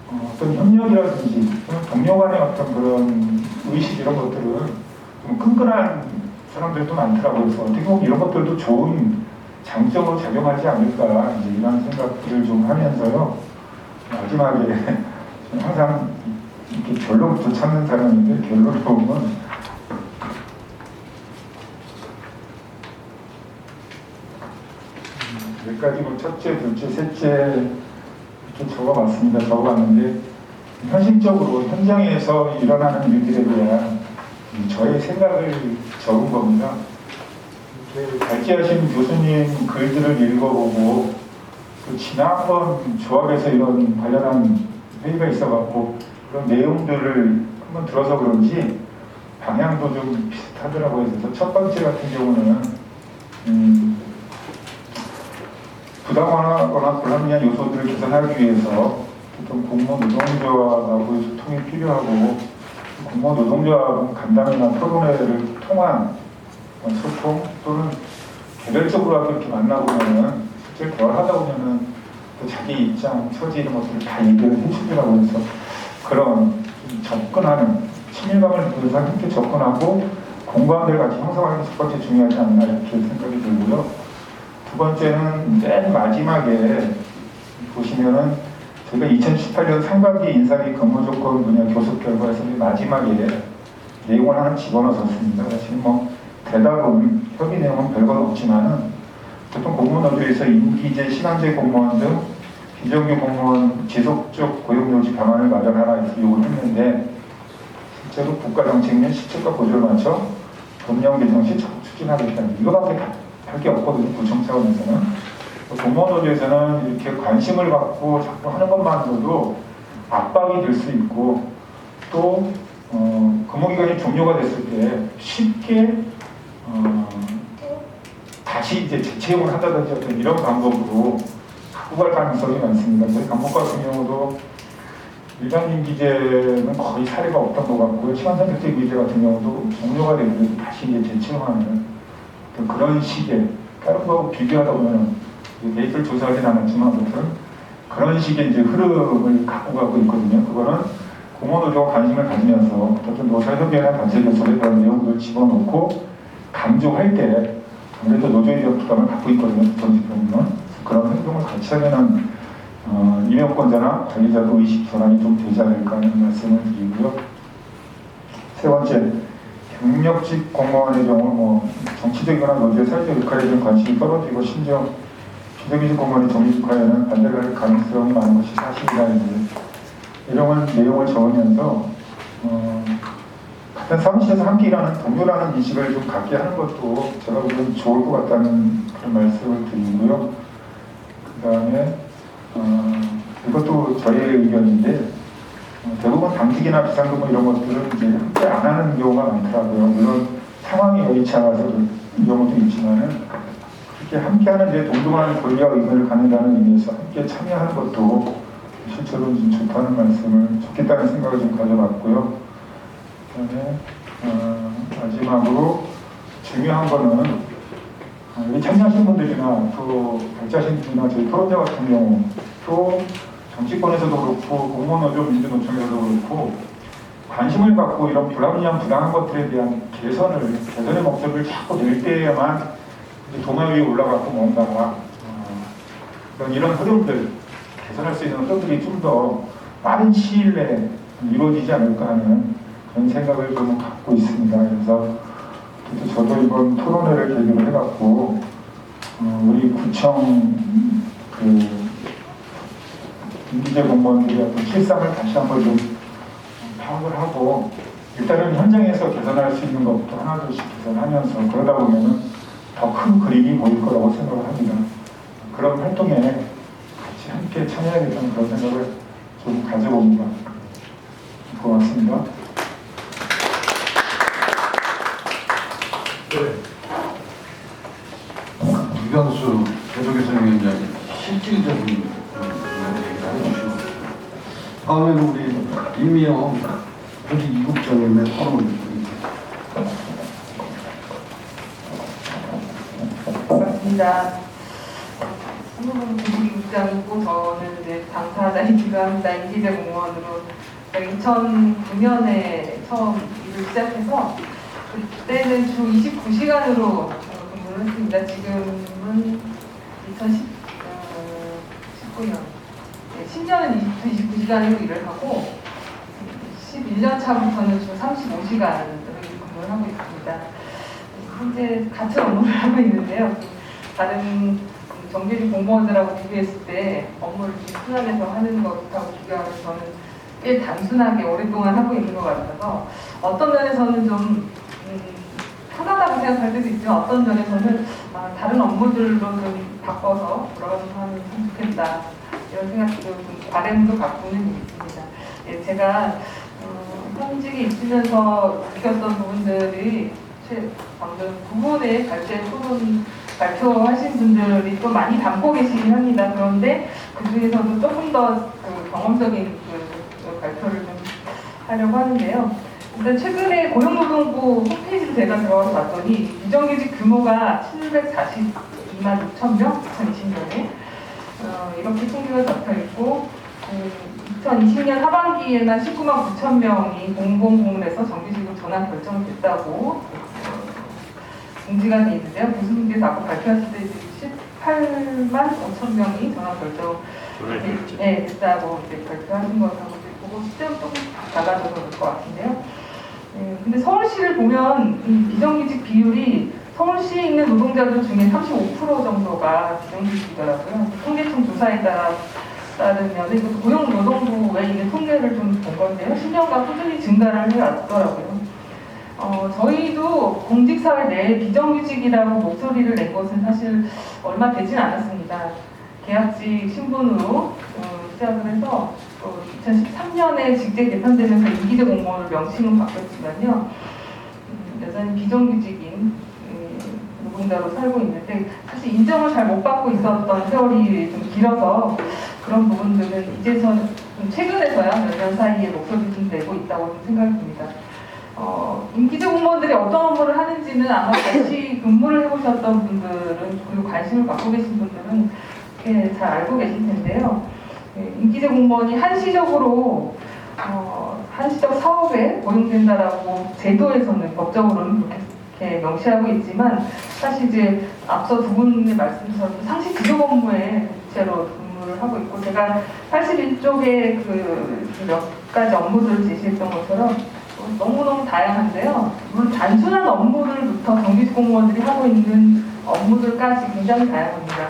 어떤 협력이라든지 동료 간의 어떤 그런 의식 이런 것들은 좀 끈끈한 사람들도 많더라고요. 그래서 어떻게 보면 이런 것들도 좋은 장점으로 작용하지 않을까 이제 이런 생각들을 좀 하면서요. 마지막에 항상 이렇게 결론부터 찾는 사람인데 결론을 보면 여기까지 뭐 첫째, 둘째, 셋째 이렇게 적어봤습니다. 적어봤는데 현실적으로 현장에서 일어나는 일들에 대한 저의 생각을 적은 겁니다. 이렇게 발제하신 교수님 글들을 읽어보고 또 지난번 조합에서 이런 관련한 회의가 있어갖고 그런 내용들을 한번 들어서 그런지 방향도 좀 비슷하더라고요. 그래서 첫 번째 같은 경우는 부당하거나 불합리한 요소들을 개선하기 위해서 어떤 공무원 노동조합하고의 소통이 필요하고 공무원 노동조합은 간담회나 토론회를 통한 소통 또는 개별적으로 이렇게 만나보면은 실제 대화를 하다 보면은 또 자기 입장, 처지 이런 것들을 다 얘기를 해주더라고요. 그래서 그런 접근하는 친밀감을 누려서 함께 접근하고 공감대를 같이 형성하는 게 첫 번째 중요하지 않나 이렇게 생각이 들고요. 두 번째는 맨 마지막에 보시면은 저희가 2018년 상반기 인사비 근무 조건 분야 교섭 결과에서 마지막에 내용을 하나 집어넣었습니다. 사실 뭐 대답은 협의 내용은 별건 없지만은 보통 공무원노조에서 임기제, 시간제 공무원 등 비정규 공무원 지속적 고용유지 방안을 마련하라 이렇게 요구를 했는데 실제로 국가정책 및 시책과 고조를 맞춰 법령 개정 시 적극 추진하겠다는 이거밖에 할 게 없거든요. 구청 차원에서는. 공무원노조에서는 이렇게 관심을 갖고 자꾸 하는 것만으로도 압박이 될 수 있고 또 근무기간이 종료가 됐을 때 쉽게 다시 이제 재채용을 한다든지 어떤 이런 방법으로 갖고 갈 가능성이 많습니다. 저희 강목 같은 경우도 일반 임기제는 거의 사례가 없던 것 같고요. 시간선택제 임기제 같은 경우도 종료가 되면 다시 이제 재채용하는 그런 식의 다른 거 비교하다 보면 데이터를 조사하진 않았지만 아무튼 그런 식의 이제 흐름을 갖고 가고 있거든요. 그거는 공무원노조가 관심을 가지면서 어떤 노사협의회나 단체교섭에 그런 내용들을 집어넣고 강조할 때 아무래도 노조의적 부담을 갖고 있거든요. 정치권은 그런 행동을 같이 하면은 임용권자나 관리자도 의식 전환이 좀 되지 않을까 하는 말씀을 드리고요. 세 번째, 경력직 공무원의 경우 뭐 정치적이거나 노조의 사회적 역할에 대한 관심이 떨어지고 심지어 비정규직 공무원이 정규직화에는 반대를 할 가능성이 많은 것이 사실이라는 이런 내용을 적으면서 같은 사무실에서 함께 일하는 동료라는 인식을 좀 갖게 하는 것도 제가 보기엔 좋을 것 같다는 그런 말씀을 드리고요. 그 다음에 이것도 저의 의견인데 대부분 당직이나 비상근무 이런 것들은 이제 함께 안 하는 경우가 많더라고요. 물론 상황이 여의치 않아서 그런 경우도 있지만은 그렇게 함께하는 이제 동등한 권리와 의견을 갖는다는 의미에서 함께 참여하는 것도 실제로 좀 좋다는 말씀을 좋겠다는 생각을 좀 가져봤고요. 그다음에 마지막으로 중요한 거는 여기 참여하신 분들이나 또 발자하신 분이나 저희 토론자 같은 경우 또 정치권에서도 그렇고 공무원노조 민주노총에서도 그렇고 관심을 갖고 이런 불합리한 부당한 것들에 대한 개선의 목소리를 자꾸 낼 때에만 도마 위에 올라가고 뭔가 이런 흐름들 개선할 수 있는 흐름들이 좀 더 빠른 시일 내에 이루어지지 않을까 하는 그런 생각을 좀 갖고 있습니다. 그래서 저도 이번 토론회를 계기로 해갖고 우리 구청 임기제 공무원들의 어떤 실상을 다시 한번 좀 파악을 하고 일단은 현장에서 개선할 수 있는 것부터 하나둘씩 개선하면서 그러다 보면은 더 큰 그림이 보일 거라고 생각을 합니다. 그런 활동에 같이 함께 참여해야겠다는 그런 생각을 좀 가져봅니다. 고맙습니다. 이광수 개도개선위원장이 실질적인 얘기를 해주시고 다음에는 우리 임미영 조직 이국장님의 토론을 드립니다. 반갑습니다. 조직이국장이고 저는 이제 당사자이기도 합니다. 임기제 공무원으로 2009년에 처음 일을 시작해서 그때는 주 29시간으로 근무를 했습니다. 지금은 2019년 10년은 주 29시간으로 일을 하고 11년 차부터는 주 35시간으로 근무를 하고 있습니다. 현재 같은 업무를 하고 있는데요. 다른 정규직 공무원들하고 비교했을 때 업무를 순환해서 하는 것하고 비교하면 저는 꽤 단순하게 오랫동안 하고 있는 것 같아서 어떤 면에서는 좀 편하다고 생각할 때도 있지만 어떤 면에서는 다른 업무들로 좀 바꿔서 돌아가서 하면 참 좋겠다 이런 생각도 좀 바람도 갖고는 있습니다. 예, 제가 현직에 있으면서 느꼈던 부분들이 방금 9분의 토론 발표하신 분들이 또 많이 담고 계시긴 합니다. 그런데 그 중에서도 조금 더 경험적인 발표를 좀 하려고 하는데요. 일단 최근에 고용노동부 홈페이지를 제가 들어가서 봤더니 비정규직 규모가 742만 6천 명, 2020년에 이렇게 통계가 적혀 있고 2020년 하반기에만 19만 9천 명이 공공부문에서 정규직으로 전환 결정됐다고 공지가 돼 있는데요. 교수님께서 아까 발표하실 때 18만 5천 명이 전환 결정 됐다고 이제 발표하신 것하고 그거 숫자가 조금 달라져서 그럴 것 같은데요. 근데 서울시를 보면 이 비정규직 비율이 서울시에 있는 노동자들 중에 35% 정도가 비정규직이더라고요. 통계청 조사에 따르면 이것도 고용노동부에 있는 통계를 좀 본 건데요. 10년간 꾸준히 증가를 해왔더라고요. 저희도 공직사회 내에 비정규직이라고 목소리를 낸 것은 사실 얼마 되진 않았습니다. 계약직 신분으로 시작을 해서 2013년에 직제 개편되면서 임기제 공무원을 명칭은 바뀌었지만요. 여전히 비정규직인 노동자로 살고 있는데 사실 인정을 잘 못 받고 있었던 세월이 좀 길어서 그런 부분들은 이제서 최근에서야 몇 년 사이에 목소리를 좀 내고 있다고 생각이 듭니다. 임기제 공무원들이 어떤 업무를 하는지는 아마 같이 근무를 해보셨던 분들은 그리고 관심을 갖고 계신 분들은 잘 알고 계실 텐데요. 임기제 공무원이 한시적으로 한시적 사업에 고용된다라고 제도에서는 법적으로는 그렇게 명시하고 있지만 사실 이제 앞서 두 분의 말씀처럼 상시 지속 업무에 대체로 근무를 하고 있고 제가 81쪽에 그 몇 가지 업무들을 제시했던 것처럼 너무너무 다양한데요. 물론 단순한 업무들부터 정규직 공무원들이 하고 있는 업무들까지 굉장히 다양합니다.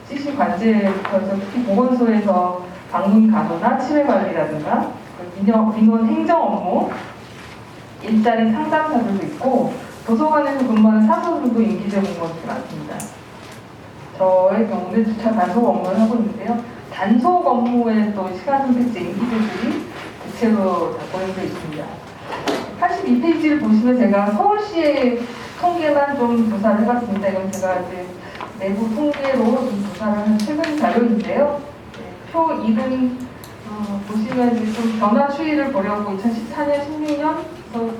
CC 관제부터 해서 특히 보건소에서 방문 간호나 치매 관리라든가 민원 행정 업무, 일자리 상담사들도 있고 도서관에서 근무하는 사서들도 임기제 공무원들이 많습니다. 저의 경우는 주차 단속 업무를 하고 있는데요. 단속 업무에 또 시간 선택제 임기제들이 대체로 다 고용되어 있습니다. 82페이지를 보시면 제가 서울시의 통계만 좀 조사를 해봤습니다. 이건 제가 이제 내부 통계로 좀 조사를 한 최근 자료인데요. 표 1은 보시면 이제 좀 변화 추이를 보려고 2014년, 16년부터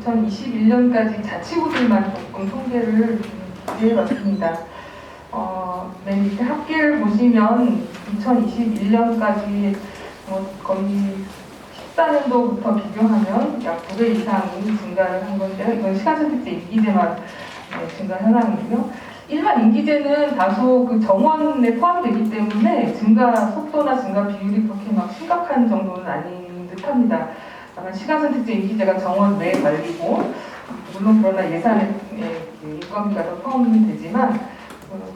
2021년까지 자치구들만 조금 통계를 기재해봤습니다. 맨 밑에 합계를 보시면 2021년까지 거의 14년도부터 비교하면 약 2배 이상이 증가를 한 건데요. 이건 시간선택제 임기제만 증가 현황이고요. 일반 임기제는 다소 그 정원에 포함되기 때문에 증가 속도나 증가 비율이 그렇게 막 심각한 정도는 아닌 듯합니다. 다만 시간선택제 임기제가 정원 외에 관리고 물론 그러나 예산에 인건비가 더 포함이 되지만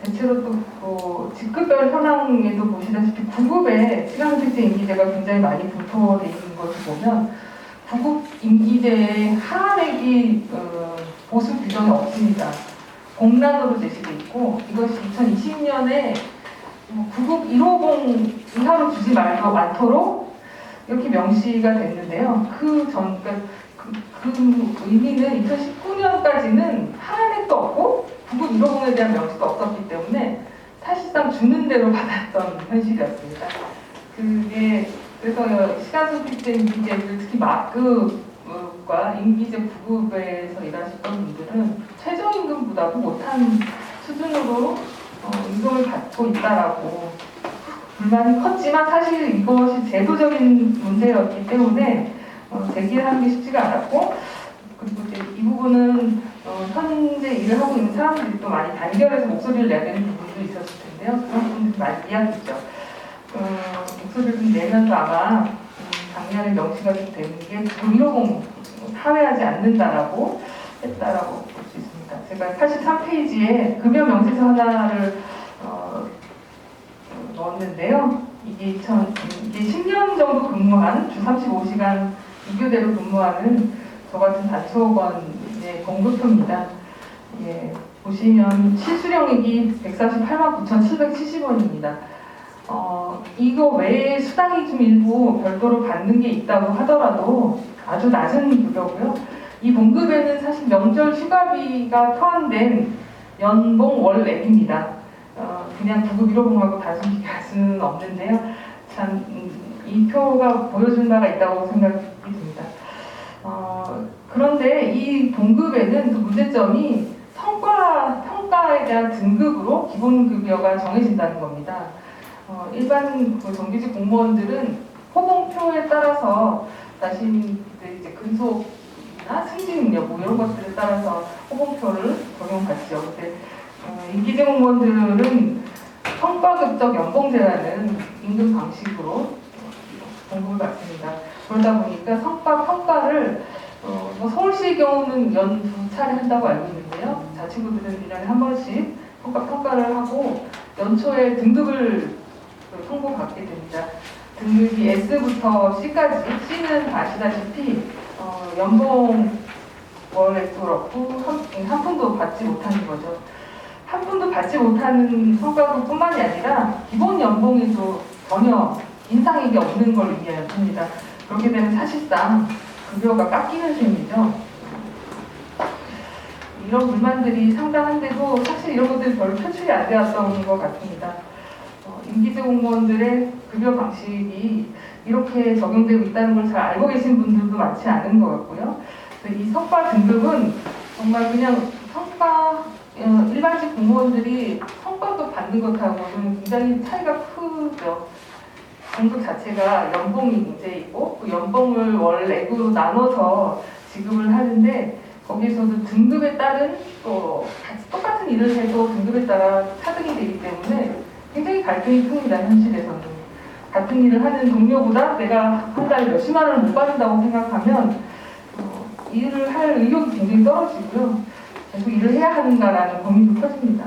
대체로 또 직급별 현황에도 보시다시피 9급에 시간선택제 임기제가 굉장히 많이 분포되어 있는 것을 보면 9급 임기제의 하한액이 보수 규정이 없습니다. 공란으로 제시되어 있고 이것이 2020년에 9급 150 이하로 주지 않도록 이렇게 명시가 됐는데요. 그 의미는 2019년까지는 하한액도 없고 9급 150에 대한 명시가 없었기 때문에 사실상 주는 대로 받았던 현실이었습니다. 그게 그래서 시간선택제 임기제를 특히 막급과 임기제 9급에서 일하셨던 분들은 최저임금보다도 못한 수준으로 임금을 받고 있다라고 불만이 컸지만 사실 이것이 제도적인 문제였기 때문에 제기하는 게 쉽지가 않았고 그리고 이제 이 부분은 현재 일을 하고 있는 사람들이 또 많이 단결해서 목소리를 내야 되는 부분도 있었을 텐데요. 그런 부분들이 많이 이야기했죠. 목소리를 좀 내면서 아마 작년에 명시가 좀 되는 게 150 하회하지 않는다라고 했다라고 볼 수 있습니다. 제가 83페이지에 급여 명세서 하나를 넣었는데요. 이게 10년 정도 근무한 주 35시간 이교대로 근무하는 저 같은 단속원의 봉급표입니다. 예, 보시면 실수령액이 148만 9,770원입니다. 이거 외에 수당이 좀 일부 별도로 받는 게 있다고 하더라도 아주 낮은 급여고요. 이 봉급에는 사실 명절 휴가비가 포함된 연봉 월액입니다. 그냥 9급 1호봉하고 단순 비교할 수는 없는데요. 참 이 표가 보여준 바가 있다고 생각이 듭니다. 그런데 이 봉급에는 그 문제점이 평가에 대한 등급으로 기본급여가 정해진다는 겁니다. 일반 그 정규직 공무원들은 호봉표에 따라서 자신들의 이제 근속이나 승진 여부 이런 것들에 따라서 호봉표를 적용받죠. 근데 임기직 공무원들은 성과급적 연봉제라는 임금 방식으로 공급을 받습니다. 그러다 보니까 성과 평가를 뭐 서울시의 경우는 연 2차례 한다고 알고 있는데요. 자치구들은 1년에 한 번씩 성과 평가를 하고 연초에 등급을 통보받게 됩니다. 등급이 S부터 C까지, C는 아시다시피 연봉 월액도 그렇고 한 푼도 받지 못하는 거죠. 한 푼도 받지 못하는 성과급뿐만이 아니라 기본 연봉에도 전혀 인상액이 없는 걸 의미합니다. 그렇게 되면 사실상 급여가 깎이는 셈이죠. 이런 불만들이 상당한데도 사실 이런 것들이 별로 표출이 안 되었던 것 같습니다. 임기직 공무원들의 급여 방식이 이렇게 적용되고 있다는 걸 잘 알고 계신 분들도 많지 않은 것 같고요. 이 성과 등급은 정말 그냥 일반직 공무원들이 성과급 받는 것하고는 굉장히 차이가 크죠. 등급 자체가 연봉이 문제이고 그 연봉을 월액으로 나눠서 지급을 하는데 거기서도 등급에 따른 또 똑같은 일을 해도 등급에 따라 차등이 되기 때문에 굉장히 갈등이 큽니다. 현실에서는. 같은 일을 하는 동료보다 내가 한 달에 몇십만 원을 못 받는다고 생각하면 일을 할 의욕이 굉장히 떨어지고요. 계속 일을 해야 하는가라는 고민도 커집니다.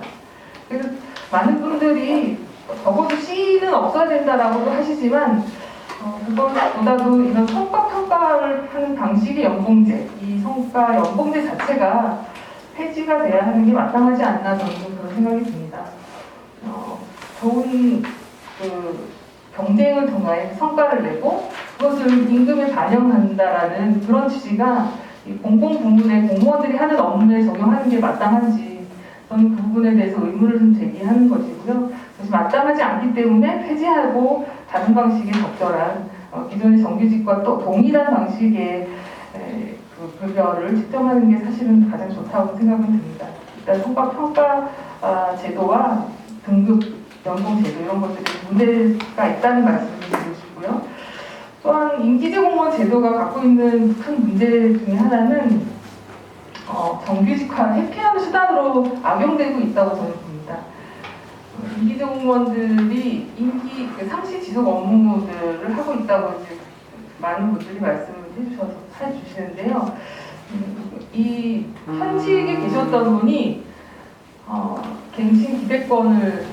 그래서 많은 분들이 적어도 C는 없어야 된다라고도 하시지만 그것보다도 이런 성과 평가를 하는 방식의 연봉제, 이 성과 연봉제 자체가 폐지가 돼야 하는 게 마땅하지 않나 저는 그런 생각이 듭니다. 좋은 경쟁을 통해 성과를 내고 그것을 임금에 반영한다라는 그런 취지가 이 공공부문의 공무원들이 하는 업무에 적용하는 게 마땅한지 저는 그 부분에 대해서 의문을 좀 제기하는 것이고요. 그것이 마땅하지 않기 때문에 폐지하고 다른 방식의 적절한 기존의 정규직과 또 동일한 방식의 그 급여를 측정하는 게 사실은 가장 좋다고 생각은 듭니다. 일단 성과 평가 제도와 등급 연봉 제도 이런 것들이 문제가 있다는 말씀을 드리고 싶고요. 또한 임기직 공무원 제도가 갖고 있는 큰 문제 중에 하나는 정규직화 회피하는 수단으로 악용되고 있다고 저는 봅니다. 임기직 공무원들이 상시 지속 업무들을 하고 있다고 이제 많은 분들이 말씀을 해주시는데요. 이 현직에 계셨던 분이 갱신 기대권을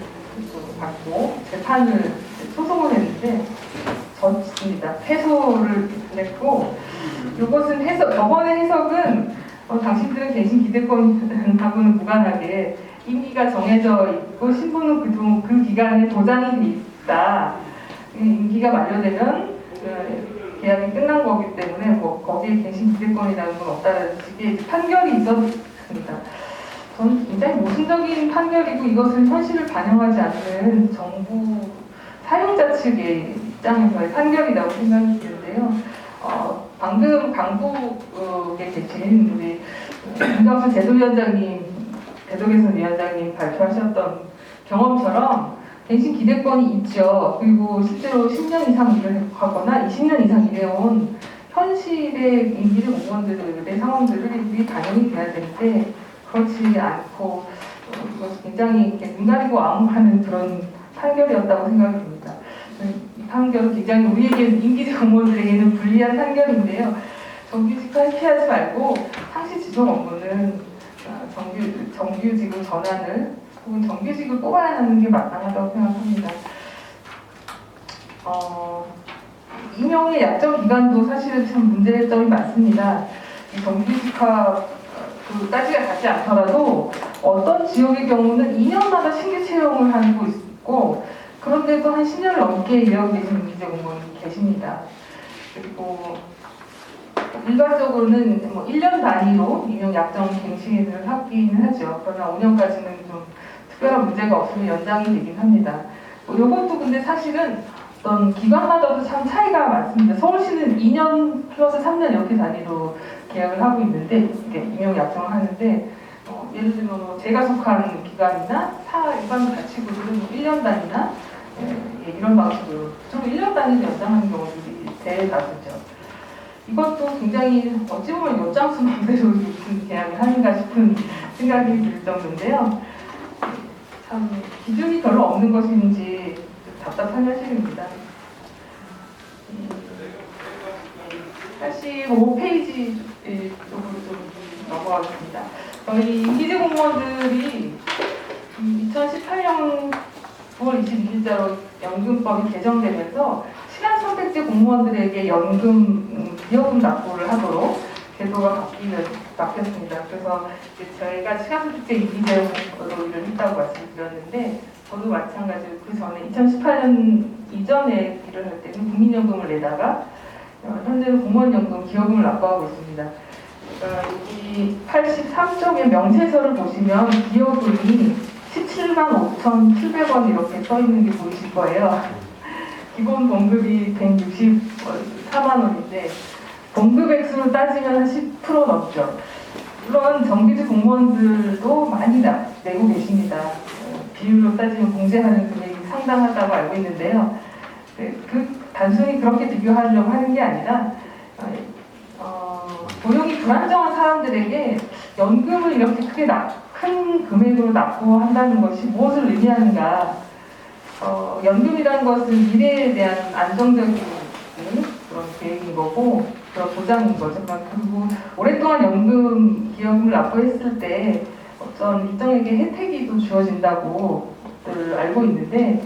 받고 재판을 소송을 했는데 졌습니다. 패소를 냈고 이것은 저번의 해석은 당신들은 갱신 기대권하고는 무관하게 임기가 정해져 있고 신분은 그 기간에 보장이 돼 있다. 임기가 만료되면 계약이 끝난 거기 때문에 거기에 갱신 기대권이라는 건 없다는 식의 판결이 있었습니다. 저는 굉장히 모순적인 판결이고 이것은 현실을 반영하지 않는 정부 사용자 측의 입장에서의 판결이라고 생각이 드는데요. 방금 강북에 계신 우리 김광수 제도위원장님, 대도개선 위원장님 발표하셨던 경험처럼 갱신 기대권이 있죠. 그리고 실제로 10년 이상 일을 하거나 20년 이상 일해온 현실의 임기직 공무원들의 상황들을 우리 반영이 돼야 되는데 그렇지 않고 그것이 굉장히 눈 가리고 아웅하는 그런 판결이었다고 생각이 듭니다. 이 판결은 굉장히 우리에게는 임기직 공무원들에게는 불리한 판결인데요. 정규직화 회피하지 말고 상시 지속 업무는 정규직으로 전환을 혹은 정규직을 뽑아야 하는 게 마땅하다고 생각합니다. 임용의 약정 기간도 사실은 참 문제점이 많습니다. 이 정규직화 까지가 닿지 않더라도 어떤 지역의 경우는 2년마다 신규 채용을 하고 있고 그런데도 한 10년을 넘게 일하고 계신 임기직 공무원이 계십니다. 그리고 일반적으로는 뭐 1년 단위로 임용 약정 갱신을 하기는 하죠. 그러나 5년까지는 좀 특별한 문제가 없으면 연장이 되긴 합니다. 이것도 근데 사실은 어떤 기관마다도 참 차이가 많습니다. 서울시는 2년 플러스 3년 이렇게 단위로 계약을 하고 있는데 이게 임용 약정을 하는데 예를 들면 제가 속한 기관이나 일반 자치구들은 1년 단위나 이런 방식으로 주로 1년 단위로 연장하는 경우들이 대다수죠. 이것도 굉장히 어찌 보면 요장수 맘대로 무슨 계약을 하는가 싶은 생각이 들 정도인데요. 참 기준이 별로 없는 것인지 답답한 현실입니다. 85페이지 쪽으로 좀 넘어가겠습니다. 저희 임기직 공무원들이 2018년 9월 22일자로 연금법이 개정되면서 시간 선택제 공무원들에게 기여금 납부를 하도록 제도가 바뀌었습니다. 그래서 이제 저희가 시간 선택제 임기제로 일을 했다고 말씀드렸는데 저도 마찬가지로 그 전에 2018년 이전에 일을 할 때는 국민연금을 내다가 현재는 공무원연금 기여금을 납부하고 있습니다. 여기 83쪽의 명세서를 보시면 기여금이 17만 5,700원 이렇게 써 있는 게 보이실 거예요. 기본 봉급이 164만 원인데 봉급 액수로 따지면 한 10% 넘죠. 물론 정규직 공무원들도 많이 내고 계십니다. 비율로 따지면 공제하는 금액이 상당하다고 알고 있는데요. 단순히 그렇게 비교하려고 하는 게 아니라 고용이 불안정한 사람들에게 연금을 이렇게 큰 금액으로 납부한다는 것이 무엇을 의미하는가? 연금이라는 것은 미래에 대한 안정적인 그런 계획인 거고 그런 보장인 거죠. 그리고 오랫동안 연금 기여금을 납부했을 때 어떤 일정에게 혜택이 또 주어진다고 알고 있는데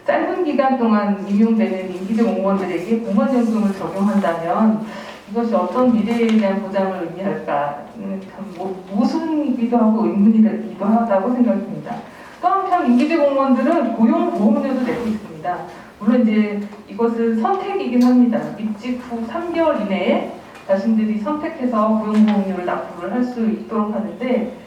짧은 기간 동안 임용되는 임기직 공무원들에게 공무원연금을 적용한다면 이것이 어떤 미래에 대한 보장을 의미할까 참 모순이기도 하고 의문이기도 하다고 생각합니다. 또 한편 임기직 공무원들은 고용보험료도 내고 있습니다. 물론 이제 이것은 선택이긴 합니다. 입직 후 3개월 이내에 자신들이 선택해서 고용보험료를 납부를 할 수 있도록 하는데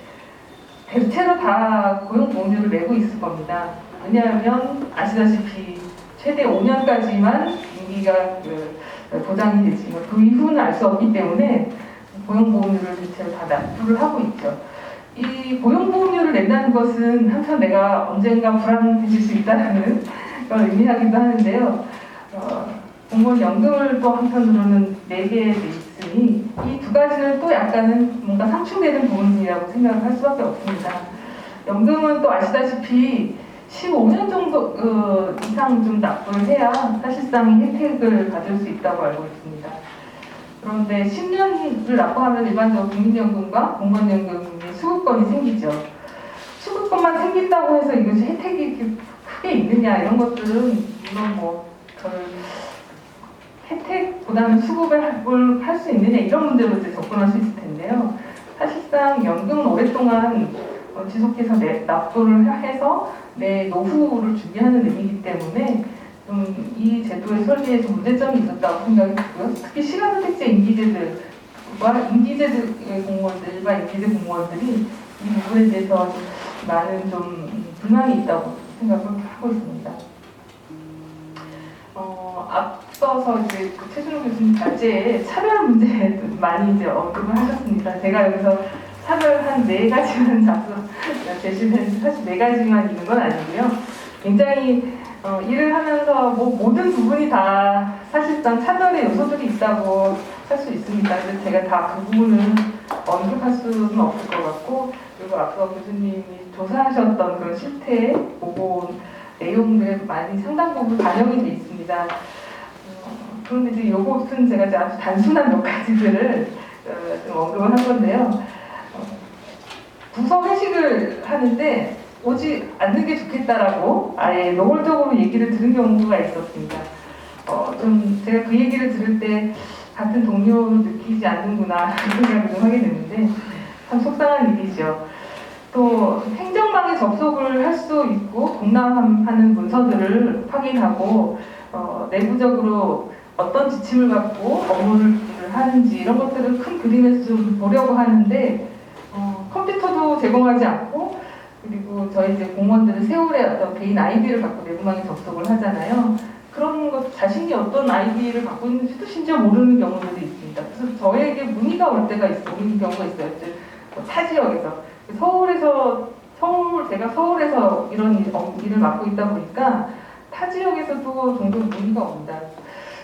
대체로 다 고용보험료를 내고 있을 겁니다. 왜냐하면 아시다시피 최대 5년까지만 임기가 보장이 되지만 그 이후는 알 수 없기 때문에 고용보험료를 대체로 다 납부를 하고 있죠. 이 고용보험료를 낸다는 것은 한편 내가 언젠가 불안해질 수 있다는 걸 의미하기도 하는데요. 공무원 연금을 또 한편으로는 내게 돼 있으니 이 두 가지는 또 약간은 뭔가 상충되는 부분이라고 생각을 할 수밖에 없습니다. 연금은 또 아시다시피 15년 정도 이상 좀 납부를 해야 사실상 혜택을 받을 수 있다고 알고 있습니다. 그런데 10년을 납부하면 일반적으로 국민연금과 공무원연금의 수급권이 생기죠. 수급권만 생긴다고 해서 이것이 혜택이 크게 있느냐 이런 것들은 물론 별 혜택보다는 수급을 할 수 있느냐 이런 문제로 이제 접근할 수 있을 텐데요. 사실상 연금은 오랫동안 지속해서 납부를 해서 내 노후를 준비하는 의미이기 때문에 이 제도의 설계에 좀 문제점이 있었다고 생각이 들고요. 특히 시간선택제 임기제들과 임기제들의 공무원들과 임기제 공무원들이 이 부분에 대해서 많은 좀 불만이 있다고 생각을 하고 있습니다. 앞서서 이제 최준호 교수님 발제에 차별 문제 많이 이제 언급을 하셨습니다. 제가 여기서 차별 한 4가지만 제시를 했는데 사실 4가지만 있는 건 아니고요. 굉장히 일을 하면서 모든 부분이 다 사실상 차별의 요소들이 있다고 할 수 있습니다. 그래서 제가 다 그 부분은 언급할 수는 없을 것 같고 그리고 앞서 교수님이 조사하셨던 그런 실태 보고 내용들에 많이 상당 부분 반영이 돼 있습니다. 그런데 이제 이것은 제가 이제 아주 단순한 몇 가지들을 좀 언급을 한 건데요. 부서 회식을 하는데 오지 않는 게 좋겠다라고 아예 노골적으로 얘기를 들은 경우가 있었습니다. 좀 제가 그 얘기를 들을 때 같은 동료로 느끼지 않는구나 이런 생각을 좀 하게 됐는데 참 속상한 일이죠. 또 행정망에 접속을 할 수 있고 동남하는 문서들을 확인하고 내부적으로 어떤 지침을 갖고 업무를 하는지 이런 것들을 큰 그림에서 좀 보려고 하는데 컴퓨터도 제공하지 않고 그리고 저희 이제 공무원들은 세월의 어떤 개인 아이디를 갖고 내부망에 접속을 하잖아요. 그런 것 자신이 어떤 아이디를 갖고 있는지도 심지어 모르는 경우들도 있습니다. 그래서 저에게 문의가 올 때가 오는 경우가 있어요. 타 지역에서 제가 서울에서 이런 일을 맡고 있다 보니까 타 지역에서도 종종 문의가 옵니다.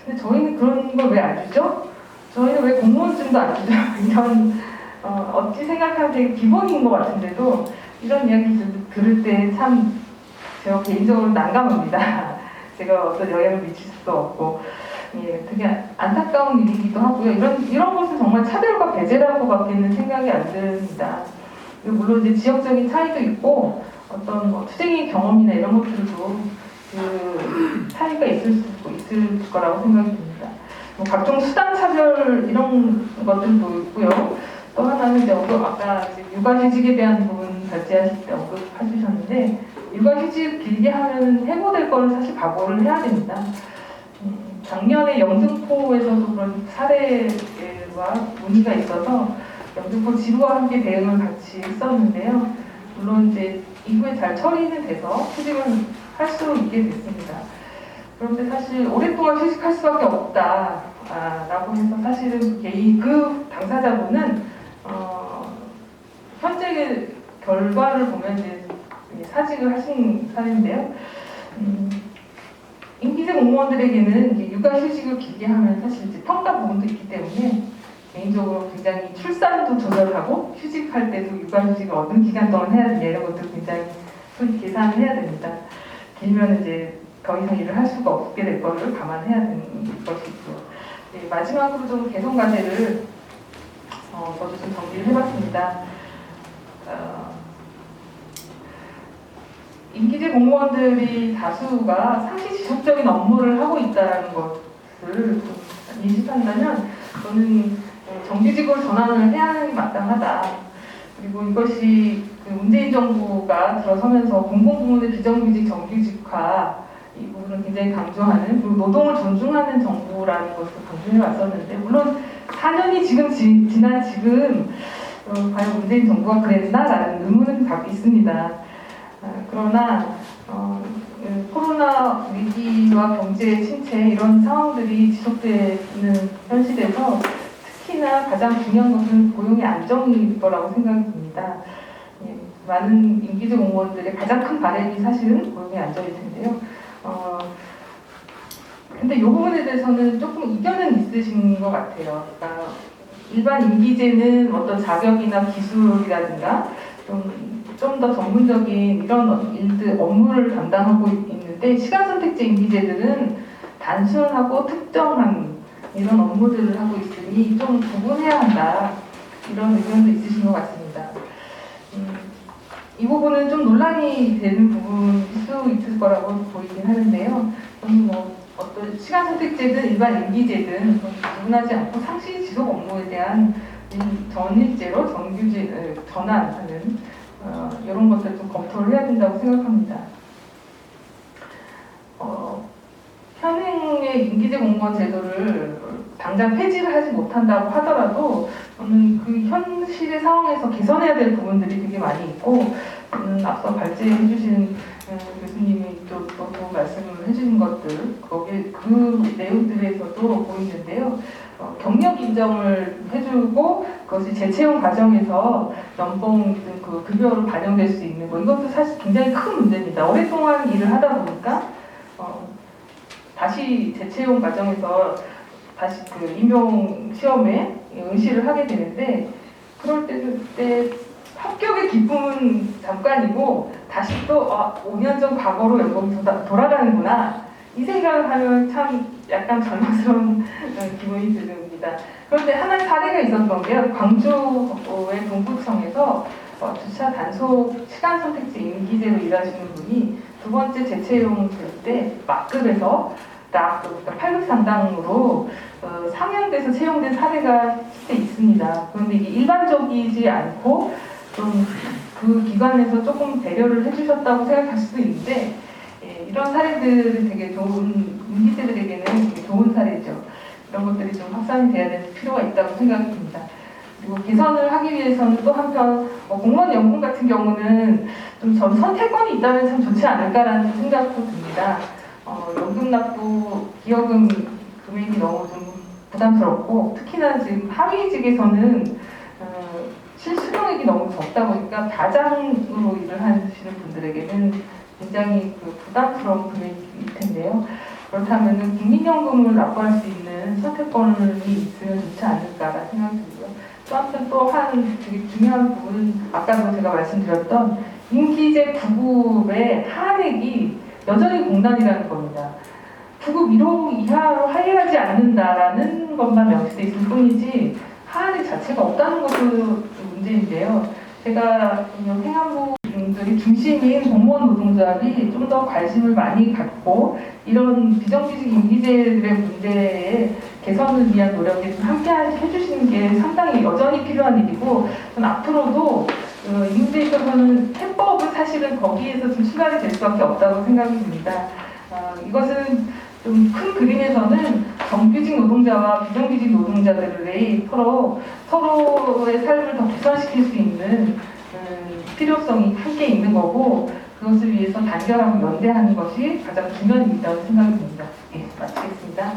근데 저희는 그런 걸 왜 안 주죠? 저희는 왜 공무원증도 안 주죠? 이런 어찌 생각하면 되게 기본인 것 같은데도 이런 이야기 들을 때 참 제가 개인적으로 난감합니다. 제가 어떤 영향을 미칠 수도 없고, 예, 되게 안타까운 일이기도 하고요. 이런 것은 정말 차별과 배제라고밖에는 생각이 안 듭니다. 물론 이제 지역적인 차이도 있고 어떤 뭐 투쟁의 경험이나 이런 것들도 그 차이가 있을 거라고 생각이 듭니다. 뭐 각종 수단 차별 이런 것들도 있고요. 또 하나는 이제 아까 이제 육아휴직에 대한 부분 발제하실 때 언급해주셨는데, 육아휴직 길게 하면 해고될 거는 사실 각오를 해야 됩니다. 작년에 영등포에서도 그런 사례와 문의가 있어서 영등포 지부와 함께 대응을 같이 했었는데요. 물론 이제 이후에 잘 처리는 돼서 휴직을 할 수 있게 됐습니다. 그런데 사실 오랫동안 휴직할 수밖에 없다라고 해서 사실은 그 당사자분은 현재 결과를 보면 이제 사직을 하신 사례인데요. 임기제 공무원들에게는 이제 육아휴직을 길게 하면 사실 이제 평가 부분도 있기 때문에 개인적으로 굉장히 출산도 조절하고 휴직할 때도 육아휴직을 어느 기간 동안 해야 되냐 이런 것도 굉장히 손이 계산을 해야 됩니다. 길면 이제 더 이상 일을 할 수가 없게 될 것을 감안해야 되는 것이고요. 네, 마지막으로 좀 개선 과제를 저도 좀 정리를 해봤습니다. 임기제 공무원들이 다수가 상시 지속적인 업무를 하고 있다는 것을 인식한다면 저는 정규직으로 전환을 해야 하는 게 마땅하다. 그리고 이것이 그 문재인 정부가 들어서면서 공공부문의 비정규직 정규직화 이 부분을 굉장히 강조하는, 그리고 노동을 존중하는 정부라는 것을 강조해 왔었는데, 물론 4년이 지금 지난 지금 과연 문재인 정부가 그랬나라는 의문은 갖고 있습니다. 그러나 코로나 위기와 경제 침체 이런 상황들이 지속되는 현 시대에서 특히나 가장 중요한 것은 고용의 안정일 거라고 생각이 듭니다. 예, 많은 임기제 공무원들의 가장 큰 바람이 사실은 고용의 안정일 텐데요. 근데 이 부분에 대해서는 조금 이견은 있으신 것 같아요. 그러니까 일반 임기제는 어떤 자격이나 기술이라든가 좀 더 전문적인 이런 일들 업무를 담당하고 있는데, 시간 선택제 임기제들은 단순하고 특정한 이런 업무들을 하고 있으니 좀 구분해야 한다, 이런 의견도 있으신 것 같습니다. 이 부분은 좀 논란이 되는 부분일 수 있을 거라고 보이긴 하는데요. 저는 뭐 어떤 시간 선택제든 일반 임기제든 구분하지 않고 상시 지속 업무에 대한 전일제로 정규직을 전환하는 이런 것들 좀 검토를 해야 된다고 생각합니다. 현행의 임기제 공무원 제도를 당장 폐지를 하지 못한다고 하더라도 저는 그 현실의 상황에서 개선해야 될 부분들이 되게 많이 있고, 앞서 발제해 주신 교수님이 또 말씀을 해주신 것들, 거기에 그 내용들에서도 보이는데요. 경력 인정을 해주고 그것이 재채용 과정에서 연봉이든 그 급여로 반영될 수 있는 거, 이것도 사실 굉장히 큰 문제입니다. 오랫동안 일을 하다 보니까 다시 재채용 과정에서 다시 그 임용 시험에 응시를 하게 되는데, 그럴 때 합격의 기쁨은 잠깐이고 다시 또 5년 전 과거로 연봉이 돌아가는구나, 이 생각을 하면 참 약간 절망스러운 기분이 듭니다. 그런데 하나의 사례가 있었던 게, 광주의 동구청에서 주차 단속 시간 선택제 임기제로 일하시는 분이 두 번째 재채용 될 때 막급에서 그러니까 8급 상당으로 상향돼서 채용된 사례가 실제 있습니다. 그런데 이게 일반적이지 않고 좀 그 기관에서 조금 배려를 해주셨다고 생각할 수도 있는데, 이런 사례들은 되게 좋은, 임기제들에게는 되게 좋은 사례죠. 이런 것들이 좀 확산이 돼야 될 필요가 있다고 생각합니다. 그리고 개선을 하기 위해서는 또 한편 공무원 연금 같은 경우는 좀 전 선택권이 있다면 참 좋지 않을까라는 생각도 듭니다. 연금 납부 기여금 금액이 너무 좀 부담스럽고, 특히나 지금 하위직에서는 실수령액이 너무 적다 보니까 과장으로 일을 하시는 분들에게는 굉장히 부담스러운 금액일 텐데요. 그렇다면 국민연금을 납부할 수 있는 선택권이 있으면 좋지 않을까라는 생각이 들고요. 또 한편 또 한 되게 중요한 부분은 아까도 제가 말씀드렸던 임기제 부급의 하한액이 여전히 공단이라는 겁니다. 부급 1호 이하로 하회하지 않는다라는 것만 명시돼 있을 뿐이지 하한액 자체가 없다는 것도 문제인데요. 제가 행안부 분들이 중심인 공무원 노동조합이 좀 더 관심을 많이 갖고 이런 비정규직 임기제들의 문제에 개선을 위한 노력에 좀 함께 해주시는 게 상당히 여전히 필요한 일이고, 저는 앞으로도 임기제에 있어서는 해법은 사실은 거기에서 좀 추가가 될 수밖에 없다고 생각이 듭니다. 이것은 좀 큰 그림에서는 정규직 노동자와 비정규직 노동자들의 서로의 삶을 더 개선시킬 수 있는 필요성이 함께 있는 거고, 그것을 위해서 단결하고 연대하는 것이 가장 중요한 일이라고 생각이 듭니다. 예, 마치겠습니다.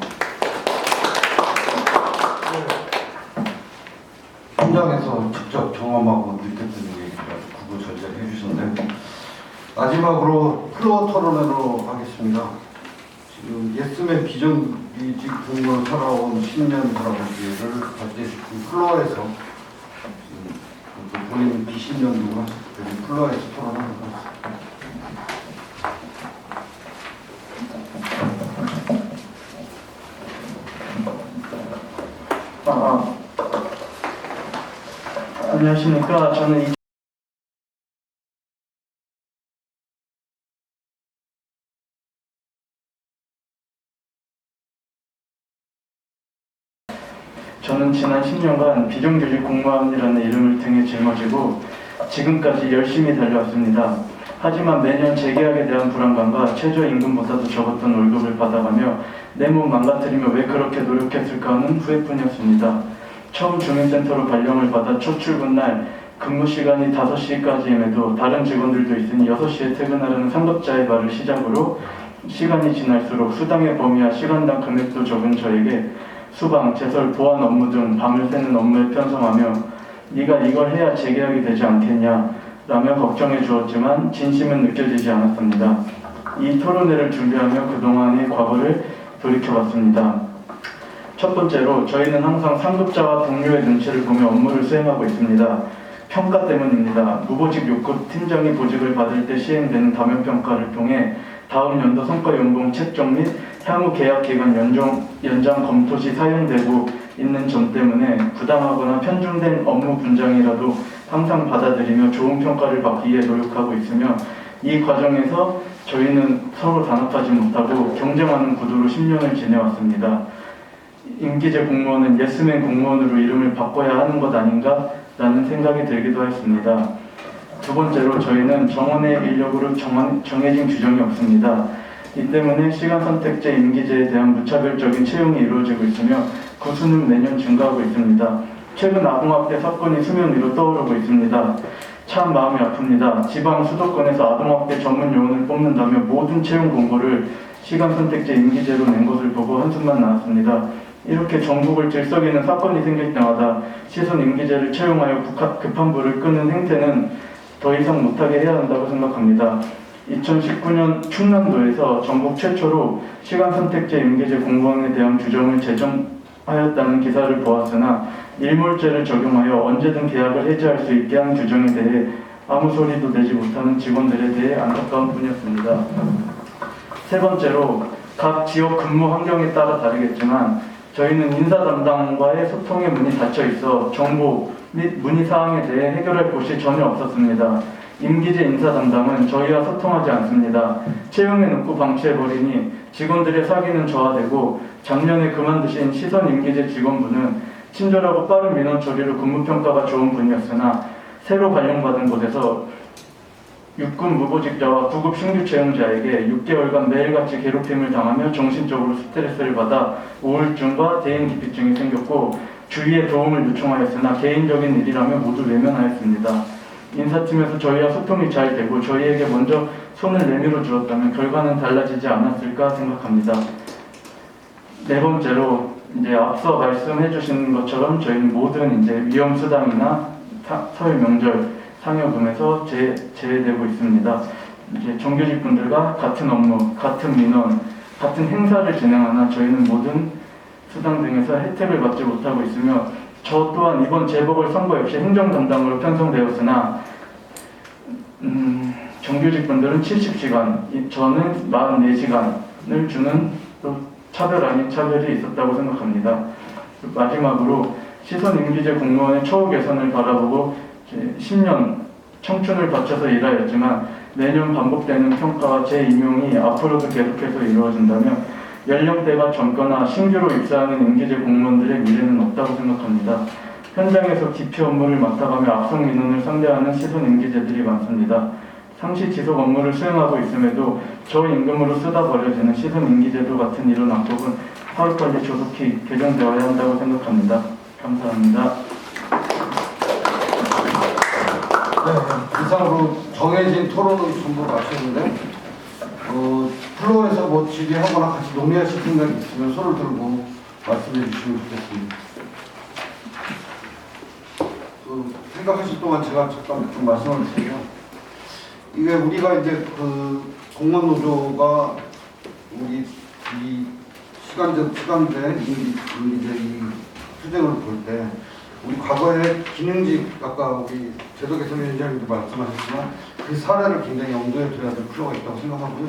현장에서 직접 경험하고 느꼈던 얘기를 구구절절 해주셨는데, 마지막으로 플로어 토론으로 하겠습니다. 지금 예스맨 비정규직 근무로 살아온 10년 할아버지를 같이 플로어에서 본인 비신년도가 여기 플로어에서 토론하는 것 같습니다. 안녕하십니까. 저는 지난 10년간 비정규직 공무원이라는 이름을 등에 짊어지고 지금까지 열심히 달려왔습니다. 하지만 매년 재계약에 대한 불안감과 최저임금보다도 적었던 월급을 받아가며 내 몸 망가뜨리며 왜 그렇게 노력했을까 하는 후회뿐이었습니다. 처음 주민센터로 발령을 받아 첫 출근 날 근무 시간이 5시까지임에도 다른 직원들도 있으니 6시에 퇴근하라는 상급자의 말을 시작으로 시간이 지날수록 수당의 범위와 시간당 금액도 적은 저에게 수방, 제설, 보안 업무 등 밤을 새는 업무에 편성하며 네가 이걸 해야 재계약이 되지 않겠냐 라며 걱정해 주었지만 진심은 느껴지지 않았습니다. 이 토론회를 준비하며 그동안의 과거를 돌이켜봤습니다. 첫 번째로 저희는 항상 상급자와 동료의 눈치를 보며 업무를 수행하고 있습니다. 평가 때문입니다. 무보직 6급 팀장이 보직을 받을 때 시행되는 다면평가를 통해 다음 연도 성과 연봉 책정 및 향후 계약 기간 연장 검토 시 사용되고 있는 점 때문에 부당하거나 편중된 업무 분장이라도 항상 받아들이며 좋은 평가를 받기 위해 노력하고 있으며 이 과정에서 저희는 서로 단합하지 못하고 경쟁하는 구도로 10년을 지내왔습니다. 임기제 공무원은 예스맨 공무원으로 이름을 바꿔야 하는 것 아닌가 라는 생각이 들기도 했습니다. 두 번째로 저희는 정원의 인력으로 정해진 규정이 없습니다. 이 때문에 시간 선택제 임기제에 대한 무차별적인 채용이 이루어지고 있으며 그 수는 매년 증가하고 있습니다. 최근 아동학대 사건이 수면 위로 떠오르고 있습니다. 참 마음이 아픕니다. 지방 수도권에서 아동학대 전문 요원을 뽑는다며 모든 채용 공고를 시간 선택제 임기제로 낸 것을 보고 한숨만 나왔습니다. 이렇게 전국을 들썩이는 사건이 생길 때마다 시선 임기제를 채용하여 급한 불을 끄는 행태는 더 이상 못하게 해야 한다고 생각합니다. 2019년 충남도에서 전국 최초로 시간 선택제 임기제 공무원에 대한 규정을 제정하였다는 기사를 보았으나 일몰제를 적용하여 언제든 계약을 해지할 수 있게 한 규정에 대해 아무 소리도 내지 못하는 직원들에 대해 안타까운 뿐이었습니다. 세 번째로 각 지역 근무 환경에 따라 다르겠지만 저희는 인사 담당과의 소통의 문이 닫혀 있어 정보 및 문의사항에 대해 해결할 곳이 전혀 없었습니다. 임기제 인사 담당은 저희와 소통하지 않습니다. 채용해놓고 방치해버리니 직원들의 사기는 저하되고 작년에 그만두신 시선 임기제 직원분은 친절하고 빠른 민원 처리로 근무평가가 좋은 분이었으나 새로 발령받은 곳에서 6급 무보직자와 9급 신규 채용자에게 6개월간 매일같이 괴롭힘을 당하며 정신적으로 스트레스를 받아 우울증과 대인기피증이 생겼고 주위에 도움을 요청하였으나 개인적인 일이라며 모두 외면하였습니다. 인사팀에서 저희와 소통이 잘 되고 저희에게 먼저 손을 내밀어 주었다면 결과는 달라지지 않았을까 생각합니다. 네 번째로 앞서 말씀해 주신 것처럼 저희는 모든 위험수당이나 설 명절 상여금에서 제외되고 있습니다. 이제 정규직 분들과 같은 업무, 같은 민원, 같은 행사를 진행하나 저희는 모든 수당 등에서 혜택을 받지 못하고 있으며 저 또한 이번 재보궐선거 역시 행정 담당으로 편성되었으나 정규직 분들은 70시간, 저는 44시간을 주는 또 차별 아닌 차별이 있었다고 생각합니다. 마지막으로 시선임기제 공무원의 처우 개선을 바라보고 10년 청춘을 바쳐서 일하였지만 매년 반복되는 평가와 재임용이 앞으로도 계속해서 이루어진다면 연령대가 젊거나 신규로 입사하는 임기제 공무원들의 미래는 없다고 생각합니다. 현장에서 기피 업무를 맡아가며 악성 민원을 상대하는 시선 임기제들이 많습니다. 상시 지속 업무를 수행하고 있음에도 저임금으로 쓰다 버려지는 시선 임기제도 같은 이런 악법은 하루빨리 조속히 개정되어야 한다고 생각합니다. 감사합니다. 네, 이상으로 정해진 토론은 전부 마쳤는데 플로어에서 뭐 질의하거나 같이 논의하실 생각이 있으면 손을 들고 말씀해 주시면 좋겠습니다. 생각하실 동안 제가 잠깐 좀 말씀을 드리면 이게 우리가 이제 그 공무원 노조가 우리 이 시간제 임기제 이 투쟁을 볼 때 우리 과거에 기능직 아까 우리 제도 개선위원장님도 말씀하셨지만 그 사례를 굉장히 염두에 둬야 될 필요가 있다고 생각하고요.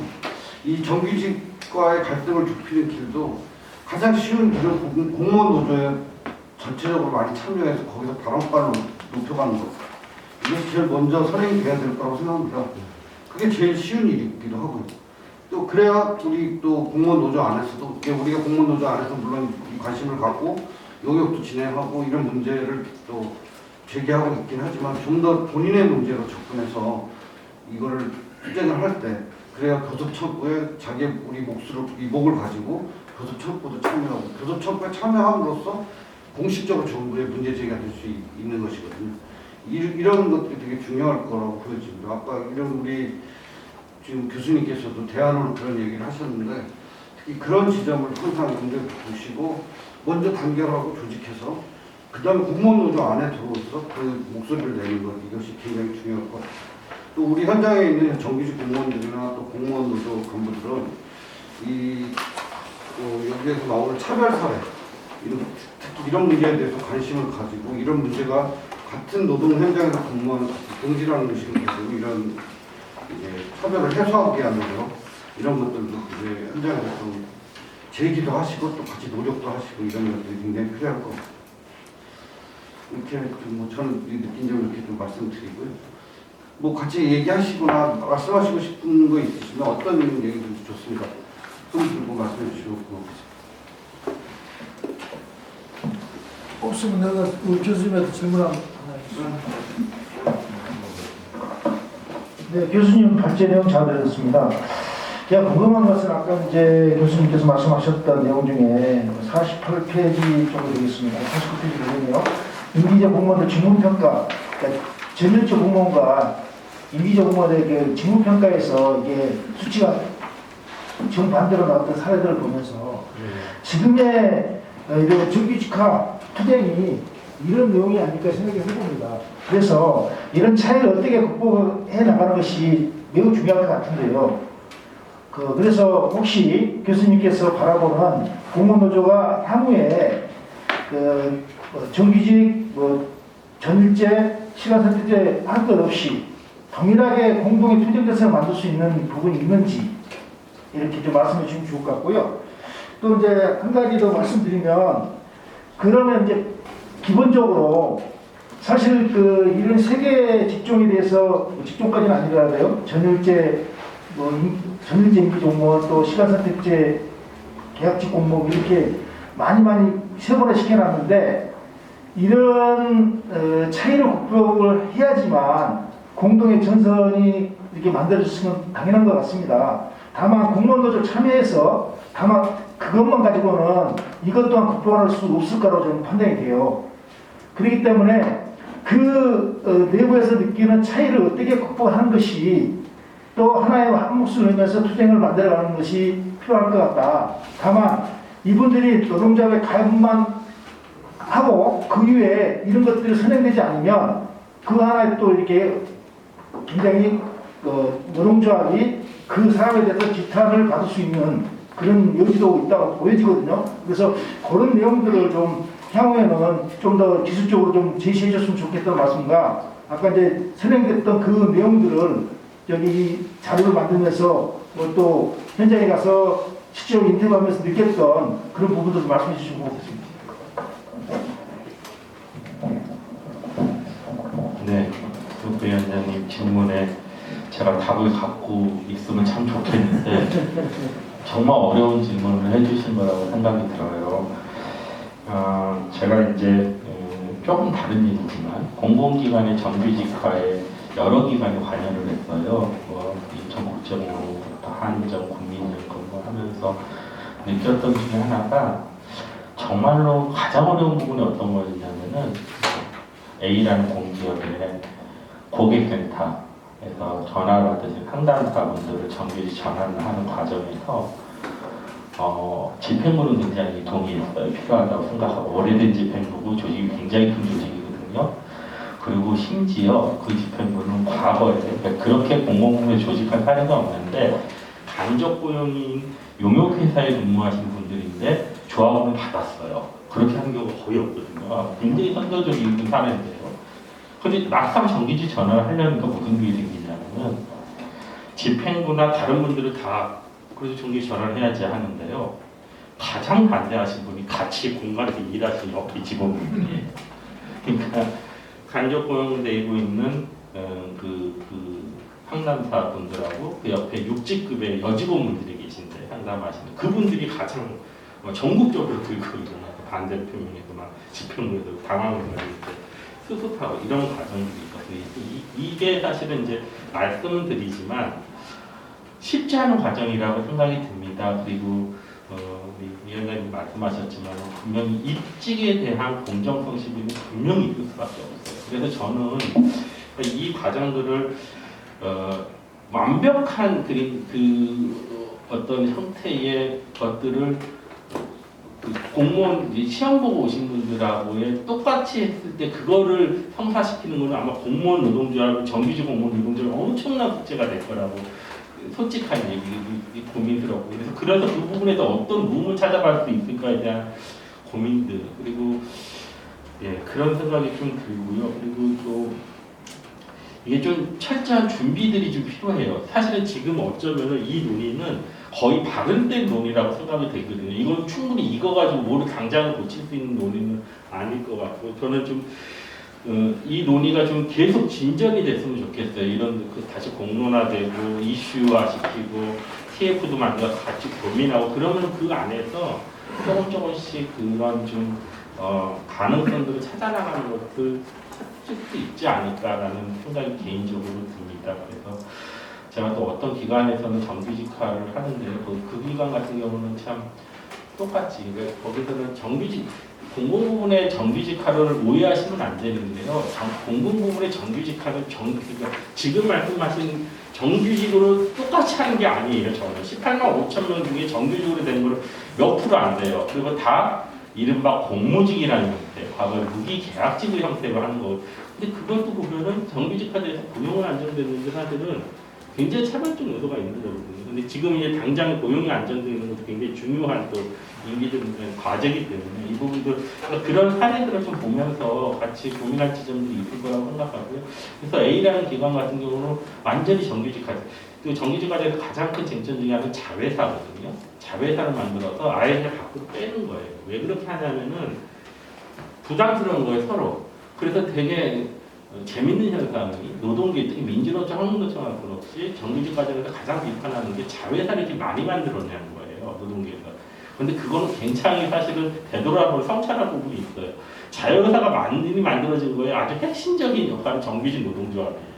이 정규직과의 갈등을 좁히는 길도 가장 쉬운 길은 공무원 노조에 전체적으로 많이 참여해서 거기서 발언권을 높여가는 것. 이것이 제일 먼저 선행돼야 될 거라고 생각합니다. 그게 제일 쉬운 일이기도 하고요. 또 그래야 우리 또 공무원 노조 안에서도 우리가 공무원 노조 안에서 물론 관심을 갖고 용역도 진행하고 이런 문제를 또 제기하고 있긴 하지만 좀 더 본인의 문제로 접근해서 이거를 투쟁을 할 때 그래야 교섭청구에 자기 우리 목을 가지고 교섭청구도 참여하고 교섭청구에 참여함으로써 공식적으로 정부의 문제 제기가 될 수 있는 것이거든요. 이런 것들이 되게 중요할 거라고 보여집니다. 아까 이런 우리 지금 교수님께서도 대안으로 그런 얘기를 하셨는데 특히 그런 지점을 항상 염두에 두시고 먼저 단결하고 조직해서 그 다음에 공무원 노조 안에 들어오서 그 목소리를 내는 것 이것이 굉장히 중요할 것 같아요. 또 우리 현장에 있는 정규직 공무원들이나 또 공무원 노조 간부들은 여기에서 나오는 차별 사례 특히 이런 문제에 대해서 관심을 가지고 이런 문제가 같은 노동 현장에서 근무하는 동질하는 의식을 가지고 이런 이제 차별을 해소하기 위한 노력 이런 것들도 이제 현장에서 좀 제기도 하시고 또 같이 노력도 하시고 이런 것들이 굉장히 필요할 것 같아요. 이렇게 좀 저는 느낀 점을 이렇게 좀 말씀드리고요. 뭐 같이 얘기하시거나 말씀하시고 싶은 거 있으시면 어떤 얘기든지 좋습니다. 손 들고 말씀해 주시고 고맙습니다. 없으면 내가 우리 교수님한테 질문 하나 있습니다. 네, 교수님 발제 내용 잘 들었습니다. 제가 궁금한 것은 아까 이제 교수님께서 말씀하셨던 내용 중에 48페이지 정도 되겠습니다. 49페이지 되겠네요. 임기제 공무원들 직무평가, 그러니까 전일제 공무원과 임기제 공무원의 직무평가에서 이게 수치가 정반대로 나왔던 사례들을 보면서 지금의 이런 정규직화 투쟁이 이런 내용이 아닐까 생각이 해봅니다. 그래서 이런 차이를 어떻게 극복해 나가는 것이 매우 중요할 것 같은데요. 그래서 혹시 교수님께서 바라보는 공무노조가 향후에 정규직, 전일제, 시간선택제 할 것 없이 동일하게 공동의 투쟁 대상을 만들 수 있는 부분이 있는지 이렇게 좀 말씀해 주시면 좋을 것 같고요. 또 이제 한 가지 더 말씀드리면 그러면 이제 기본적으로 사실 이런 세계 직종에 대해서 직종까지는 아니라도요. 전일제 임기 공무원 또 시간선택제 계약직 공무원 이렇게 많이 세분화 시켜놨는데 이런 차이를 극복을 해야지만 공동의 전선이 이렇게 만들어졌으면 당연한 것 같습니다. 다만 공무원노조 참여해서 다만 그것만 가지고는 이것 또한 극복할 수 없을 거라고 저는 판단이 돼요. 그렇기 때문에 내부에서 느끼는 차이를 어떻게 극복하는 것이 또 하나의 한 몫을 내면서 투쟁을 만들어가는 것이 필요할 것 같다. 다만 이분들이 노동조합에 가입만 하고 그 이후에 이런 것들이 선행되지 않으면 그 하나에 또 이렇게 굉장히 노동조합이 그 사업에 대해서 지탄을 받을 수 있는 그런 여지도 있다고 보여지거든요. 그래서 그런 내용들을 좀 향후에는 좀 더 기술적으로 좀 제시해 줬으면 좋겠다는 말씀과 아까 이제 선행됐던 그 내용들을 여기 자료를 만들면서 또 현장에 가서 실제로 인터뷰하면서 느꼈던 그런 부분들도 말씀해 주시면 고맙겠습니다. 네, 그 위원장님 질문에 제가 답을 갖고 있으면 참 좋겠는데 정말 어려운 질문을 해주신 거라고 생각이 들어요. 제가 이제 조금 다른 일이지만 공공기관의 정규직화에 여러 기관이 관여를 했어요. 전국적으로부터 한정, 국민연금 하면서 느꼈던 중에 하나가 정말로 가장 어려운 부분이 어떤 거였냐면은 A라는 공기업의 고객센터에서 전화를 받으신 상담사분들을 정규직 전환을 하는 과정에서 집행부는 굉장히 동의했어요. 필요하다고 생각하고 오래된 집행부고 조직이 굉장히 큰 조직이거든요. 그리고 심지어 그 집행부는 과거에 그렇게 공공부문에 조직한 사례가 없는데 간접 고용인 용역회사에 근무하신 분들인데 조합원을 받았어요. 그렇게 하는 경우가 거의 없거든요. 굉장히 선도적인 사례인데요. 근데 막상 정규직 전환을 하려니까 무슨 일이 생기냐면 집행부나 다른 분들은 다 그래서 정규직 전환을 해야지 하는데요. 가장 반대하신 분이 같이 공간에서 일하시는 옆에 직원분들이에요. 그러니까 간접 고용되고 있는 상담사 분들하고 그 옆에 육직급의 여직원분들이 계신데 상담하시는 그분들이 가장 전국적으로 들고 일어나서 반대 표명에서 막 집행부에서 당황을 하는데 수습하고 이런 과정들이 있거든요. 이게 사실은 이제 말씀은 드리지만 쉽지 않은 과정이라고 생각이 듭니다. 그리고 우리 위원장님 말씀하셨지만 분명히 입직에 대한 공정성 시비는 분명히 있을 수밖에 없어요. 그래서 저는 이 과정들을 완벽한 어떤 형태의 것들을 공무원 시험 보고 오신 분들하고의 똑같이 했을 때 그거를 성사시키는 것은 아마 공무원 노동조합, 정규직 공무원 노동조합 엄청난 숙제가 될 거라고 솔직한 얘기 고민스럽고 그래서 그 부분에서 어떤 룸을 찾아갈 수 있을까에 대한 고민들 그리고 그런 생각이 좀 들고요. 그리고 또 이게 좀 철저한 준비들이 좀 필요해요. 사실은 지금 어쩌면은 이 논의는 거의 발언된 논의라고 생각이 되거든요. 이건 충분히 익어가지고 뭐를 당장을 고칠 수 있는 논의는 아닐 것 같고 저는 좀 이 논의가 좀 계속 진전이 됐으면 좋겠어요. 이런 다시 공론화되고 이슈화시키고 TF도 만들어서 같이 고민하고 그러면 그 안에서 조금씩 그런 좀 가능성들을 찾아나가는 것들 찾을 수 있지 않을까라는 생각이 개인적으로 듭니다. 그래서 제가 또 어떤 기관에서는 정규직화를 하는데 그 기관 같은 경우는 참 똑같이 거기서는 공공 부문의 정규직화를 오해하시면 안 되는데요. 공공 부문의 정규직화는 그러니까 지금 말씀하신 정규직으로 똑같이 하는 게 아니에요. 저는 18만 5천 명 중에 정규직으로 된 거는 몇 프로 안 돼요. 그리고 다 이른바 공모직이라는 형태, 과거 무기계약직의 형태로 하는 거. 근데 그것도 보면은 정규직화돼서 고용은 안정되는 사들은 굉장히 차별적 요소가 있는 거거든요. 근데 지금 이제 당장 고용이 안정되는 것도 굉장히 중요한 또 인기들 과제이기 때문에 이 부분들 그런 사례들을 좀 보면서 같이 고민할 지점들이 있을 거라고 생각하고요. 그래서 A라는 기관 같은 경우는 완전히 정규직화돼. 그 정규직화돼서 가장 큰 쟁점 중에 하나는 자회사거든요. 자회사를 만들어서 아예 밖으로 빼는 거예요. 왜 그렇게 하냐면은 부담스러운 거예요 서로. 그래서 되게 재밌는 현상이 노동계 특히 민주노총, 한국노총 할 것 없이 정규직 과정에서 가장 비판하는 게 자회사를 좀 많이 만들어내는 거예요 노동계에서. 근데 그거는 굉장히 사실은 되돌아보면 성찰할 부분이 있어요. 자회사가 많이 만들어진 거에 아주 핵심적인 역할은 정규직 노동조합이에요.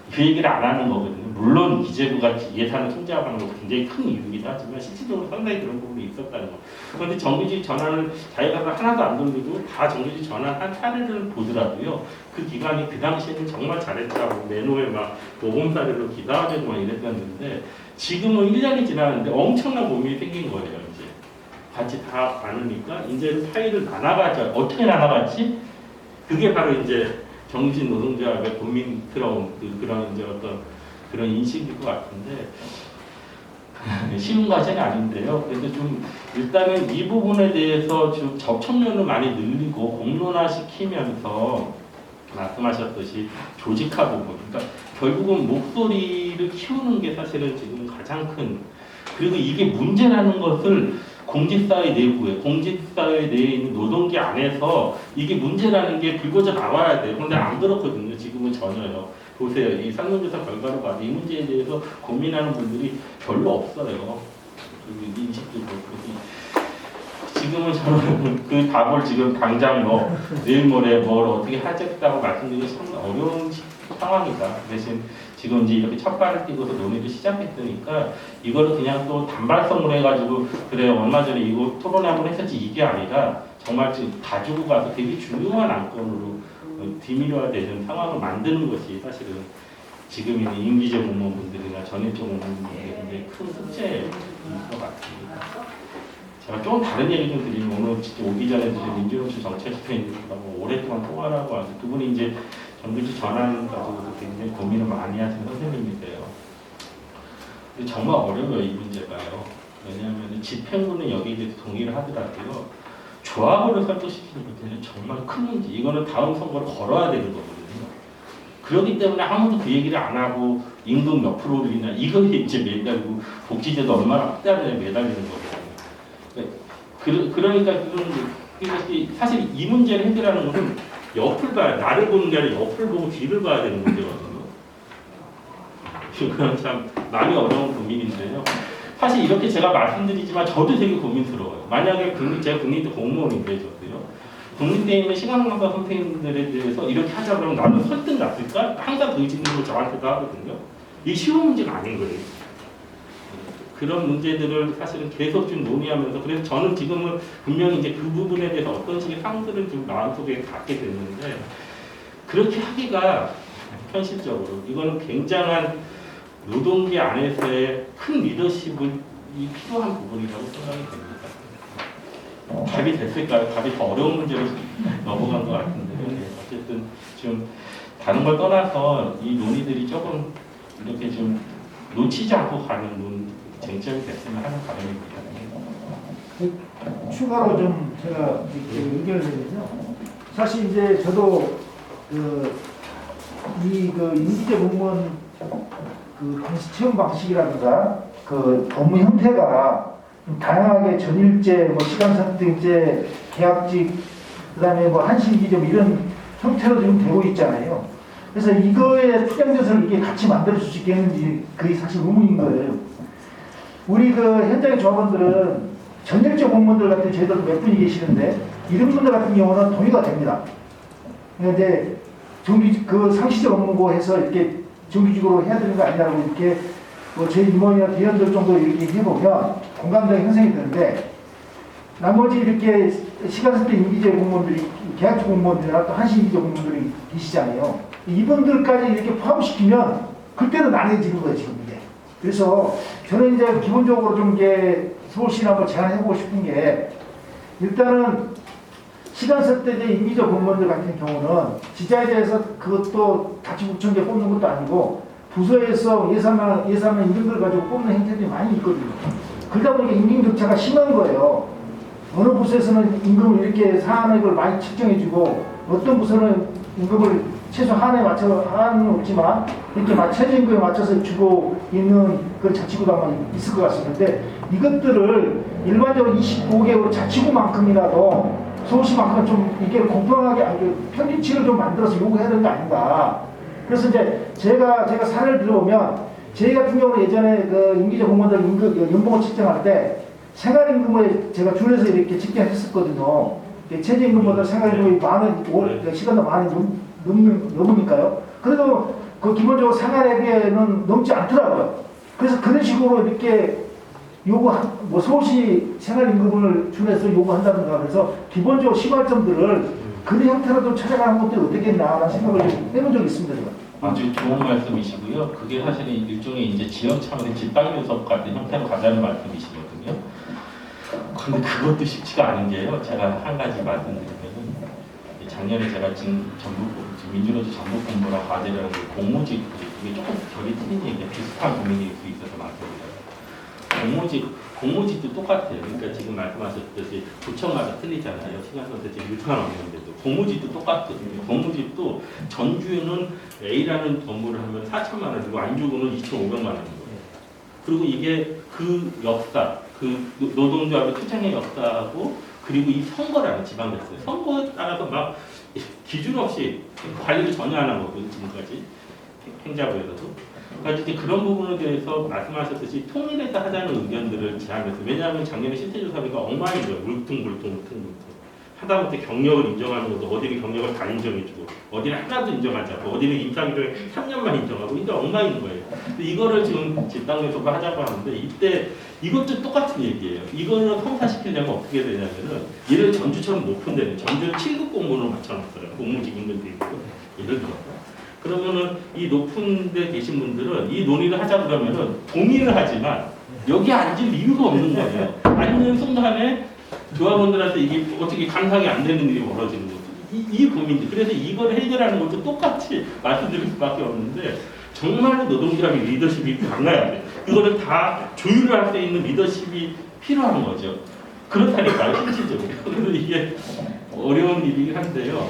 그 얘기를 안 하는 거거든요. 물론 기재부가 예산을 통제하는 것도 굉장히 큰 이유이기도 하지만 실질적으로 상당히 그런 부분이 있었다는 거. 그런데 정규직 전환을 자회사가 하나도 안 돌리고 다 정규직 전환한 사례를 보더라도요. 그 기관이 그 당시에는 정말 잘했다고 매노에 막 모범 사례로 기사화되고 막 이랬었는데 지금은 1년이 지나는데 엄청난 고민이 생긴 거예요. 이제 같이 다 많으니까 이제 파일을 나눠가자. 어떻게 나눠갔지? 그게 바로 이제 정규직 노동조합의 고민스러운 그런 이제 어떤 그런 인식일 것 같은데 쉬운 과제는 아닌데요. 그래서 좀 일단은 이 부분에 대해서 좀 접촉면을 많이 늘리고 공론화시키면서 말씀하셨듯이 조직화 부분, 그러니까 결국은 목소리를 키우는 게 사실은 지금 가장 큰, 그리고 이게 문제라는 것을 공직사회 내부에, 공직사회 내에 있는 노동계 안에서 이게 문제라는 게 불거져 나와야 돼요. 그런데 안 그렇거든요. 지금은 전혀요. 보세요. 이 설문조사 결과를 봐도 이 문제에 대해서 고민하는 분들이 별로 없어요. 인식도 그렇고. 지금은 저는 그 답을 지금 당장 뭐 내일 모레 뭘 어떻게 하겠다고 말씀드리기 참 어려운 상황이다. 대신 지금 이제 이렇게 첫 발을 띄고서 논의를 시작했으니까 이거를 그냥 또 단발성으로 해가지고 그래 얼마 전에 이거 토론회 한번 했었지 이게 아니라 정말 지금 가지고 가서 되게 중요한 안건으로 디밀화되는 상황을 만드는 것이 사실은 지금 있는 임기제 공무원분들이나 전입제 공무원분들에게 굉장히 큰 숙제인 것 같습니다. 제가 좀 다른 얘기 좀 드리면 오늘 진짜 오기 전에 민주노총 정책실장님하고 오랫동안 통화를 하고 와서 두 분이 이제 정규직 전환 가지고도 굉장히 고민을 많이 하시는 선생님이세요. 근데 정말 어려워요 이 문제가요. 왜냐하면 집행부는 여기에 대해서 동의를 하더라도요. 조합으로 설득시키는 문제는 정말 큰 문제. 이거는 다음 선거를 걸어야 되는 거거든요. 그렇기 때문에 아무도 그 얘기를 안 하고 임금 몇 프로를이나 이거에 이제 매달리고 복지제도 얼마나 확대하느냐에 매달리는 거거든요. 그러니까 이것이 사실 이 문제를 해결하는 것은 옆을 봐야, 나를 보는 게 아니라 옆을 보고 뒤를 봐야 되는 문제거든요. 이건 참 많이 어려운 고민인데요. 사실 이렇게 제가 말씀드리지만 저도 되게 고민스러워요. 만약에 제가 국립대 공무원인데 저도요. 국립대에 있는 시간강사 선생님들에 대해서 이렇게 하자 그러면 나는 설득 났을까? 항상 그 질문을 저한테도 하거든요. 이게 쉬운 문제가 아닌 거예요. 그런 문제들을 사실은 계속 좀 논의하면서 그래서 저는 지금은 분명히 이제 그 부분에 대해서 어떤 식의 상들을 좀 마음속에 갖게 됐는데 그렇게 하기가 현실적으로 이거는 굉장한 노동계 안에서의 큰 리더십이 필요한 부분이라고 생각이 됩니다. 답이 됐을까요? 답이 더 어려운 문제로 넘어간 것 같은데 어쨌든 좀 다른 걸 떠나서 이 논의들이 조금 이렇게 좀 놓치지 않고 가는 쟁점이 됐으면 하는 바람입니다. 추가로 좀 제가 의견을 내면요. 사실 이제 저도 그 임기제 공무원 채용 방식이라든가 그 업무 형태가 좀 다양하게 전일제, 뭐 시간 선택제, 계약직, 그다음에 뭐 한신기제 이런 형태로 지금 되고 있잖아요. 그래서 이거에 투쟁전선을 이게 같이 만들어 줄 수 있겠는지 그게 사실 의문인 거예요. 우리 그 현장의 조합원들은 전일제 공무원들 같은 저희들도 몇 분이 계시는데 이런 분들 같은 경우는 동의가 됩니다. 그런데 그 상시적 업무고 해서 이렇게 정규직으로 해야 되는 거 아니냐고 이렇게 뭐 저희 임원이나 대원들 정도 이렇게 해보면 공감대가 형성이 되는데 나머지 이렇게 시간선택 임기제 공무원들이 계약직 공무원들이나 또 한신임기제 공무원들이 계시잖아요. 이분들까지 이렇게 포함시키면 그때도 나뉘어지는 거예요 지금 이게. 그래서 저는 이제 기본적으로 좀 이게 서울시나 한번 제안해보고 싶은 게 일단은 시간선택제 임기제 공무원들 같은 경우는 지자체에서 그것도 자치구청제 뽑는 것도 아니고 부서에서 예산만 임금을 가지고 뽑는 형태들이 많이 있거든요. 그러다 보니까 임금 격차가 심한 거예요. 어느 부서에서는 임금을 이렇게 상한액을 많이 측정해주고 어떤 부서는 임금을 최소 한에 맞춰 한은 없지만 이렇게 최저임금에 맞춰서 주고 있는 그런 자치구도 아마 있을 것 같습니다. 이것들을 일반적으로 25개월 자치구만큼이라도 서울시만큼 좀 이게 공평하게 평균치를 좀 만들어서 요구해야 되는 거 아닌가. 그래서 이제 제가 사례를 들어보면 저희 같은 경우는 예전에 그 임기제 공무원들 연봉을 측정할 때 생활임금을 제가 줄여서 이렇게 측정했었거든요. 최저임금보다 생활임금이 시간도 많이 넘으니까요. 그래도 그 기본적으로 생활액에는 넘지 않더라고요. 그래서 그런 식으로 이렇게 뭐 서울시 생활임금을 줄여서 요구한다든가 그래서 기본적으로 시발점들을 그런 형태로 좀 찾아가는 것들이 어떻겠나라는 생각을 좀 해본 적이 있습니다. 제가. 아주 좋은 말씀이시고요. 그게 사실은 일종의 이제 지역 차원의 집단교섭 같은 형태로 가자는 말씀이시거든요. 근데 그것도 쉽지가 않은 게요. 제가 한 가지 말씀드리면은 작년에 제가 지금 전북 민주노조 전북본부랑 과제라는 게 공무직 이게 조금 결이 틀린 얘기가 비슷한 고민일 수 있어서 말씀드려요. 공무직도 똑같아요. 그러니까 지금 말씀하셨듯이 구청마다 틀리잖아요. 신한선택제 유통한 없는데도 공무직도 똑같거든요. 공무직도 전주에는 A라는 업무를 하면 4천만 원이고 안주고는 2,500만 원인 거예요. 그리고 이게 그 역사, 그 노동조합의 투쟁의 역사하고 그리고 이 선거라는 지방자치 선거에 따라서 막 기준 없이 관리를 전혀 안 한 거거든요. 지금까지 행자부에서도. 그러니까 이제 그런 부분에 대해서 말씀하셨듯이 통일해서 하자는 의견들을 제안했어요. 왜냐하면 작년에 실태조사비가 엉망인 거예요. 울퉁불퉁. 하다못해 경력을 인정하는 것도 어디는 경력을 다 인정해주고 어디는 하나도 인정하지 않고 어디는 임상기를 3년만 인정하고 이게 엉망인 거예요. 근데 이거를 지금 집단교섭을 하자고 하는데 이때 이것도 똑같은 얘기예요. 이거를 성사시키려면 어떻게 되냐면은 얘를 전주처럼 높은 데는 전주를 7급 공무원으로 맞춰놨어요. 공무직 임금도 있고 예를 들어서. 그러면은 이 높은 데 계신 분들은 이 논의를 하자 그러면은 동의를 하지만 여기 앉을 이유가 없는 거예요. 앉는 순간에 조합원들한테 이게 어떻게 감당이 안 되는 일이 벌어지는 거죠. 이 고민들. 그래서 이걸 해결하는 것도 똑같이 말씀드릴 수밖에 없는데 정말로 노동조합의 리더십이 강해야 돼. 이거를 다 조율을 할 수 있는 리더십이 필요한 거죠. 그렇다니까요, 실질적으로. 그래서 이게 어려운 일이긴 한데요.